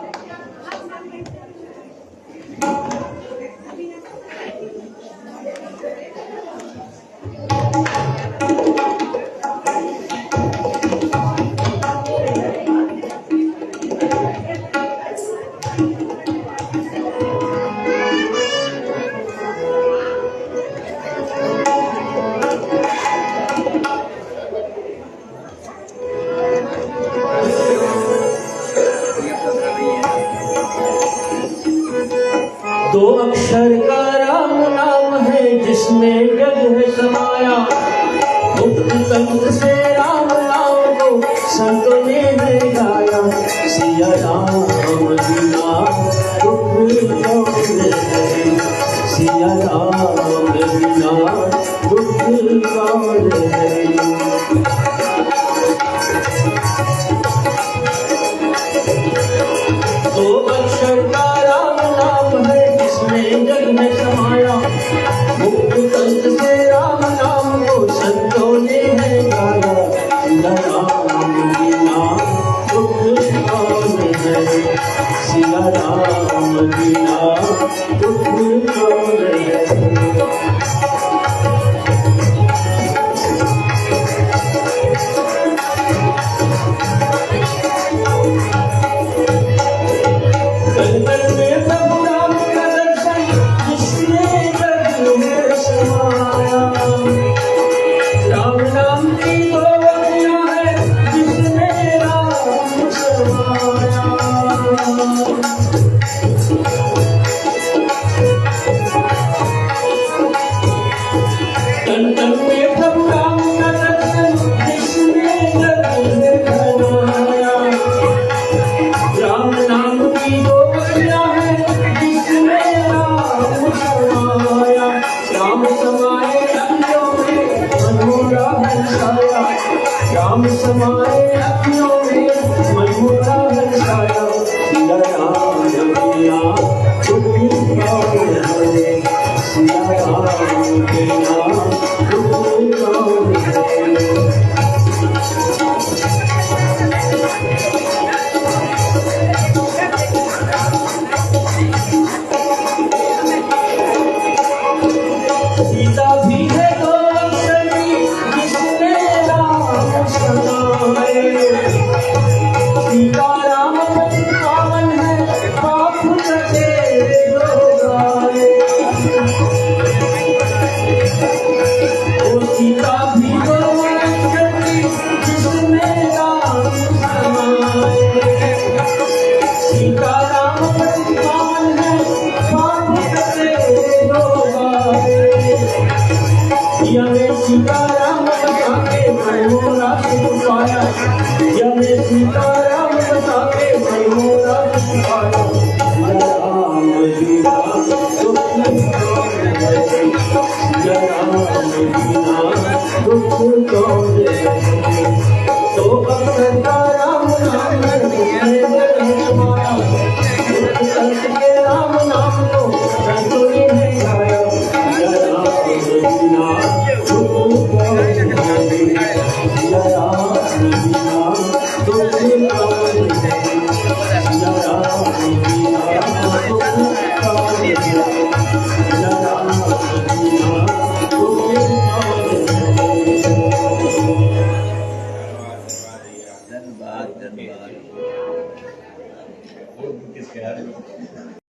दो अक्षर का राम नाम है जिसमें जग है समाया, मुक्त कंठ से राम नाम को संतों ने है गाया। सिया राम बिना दुख कौन है, सिया राम बिना दुख कौन है। दो अक्षर का राम नाम है जिसमें जग में समाया, मुक्त कंठ से राम नाम को संतों ने है गाया। सिया राम बिना दुख कौन है, सिया राम बिना दुख कौन है। राम समाए अखियों में मनमोहरा हर्षाया। सिया राम बिना दुख कौन है, सिया राम बिना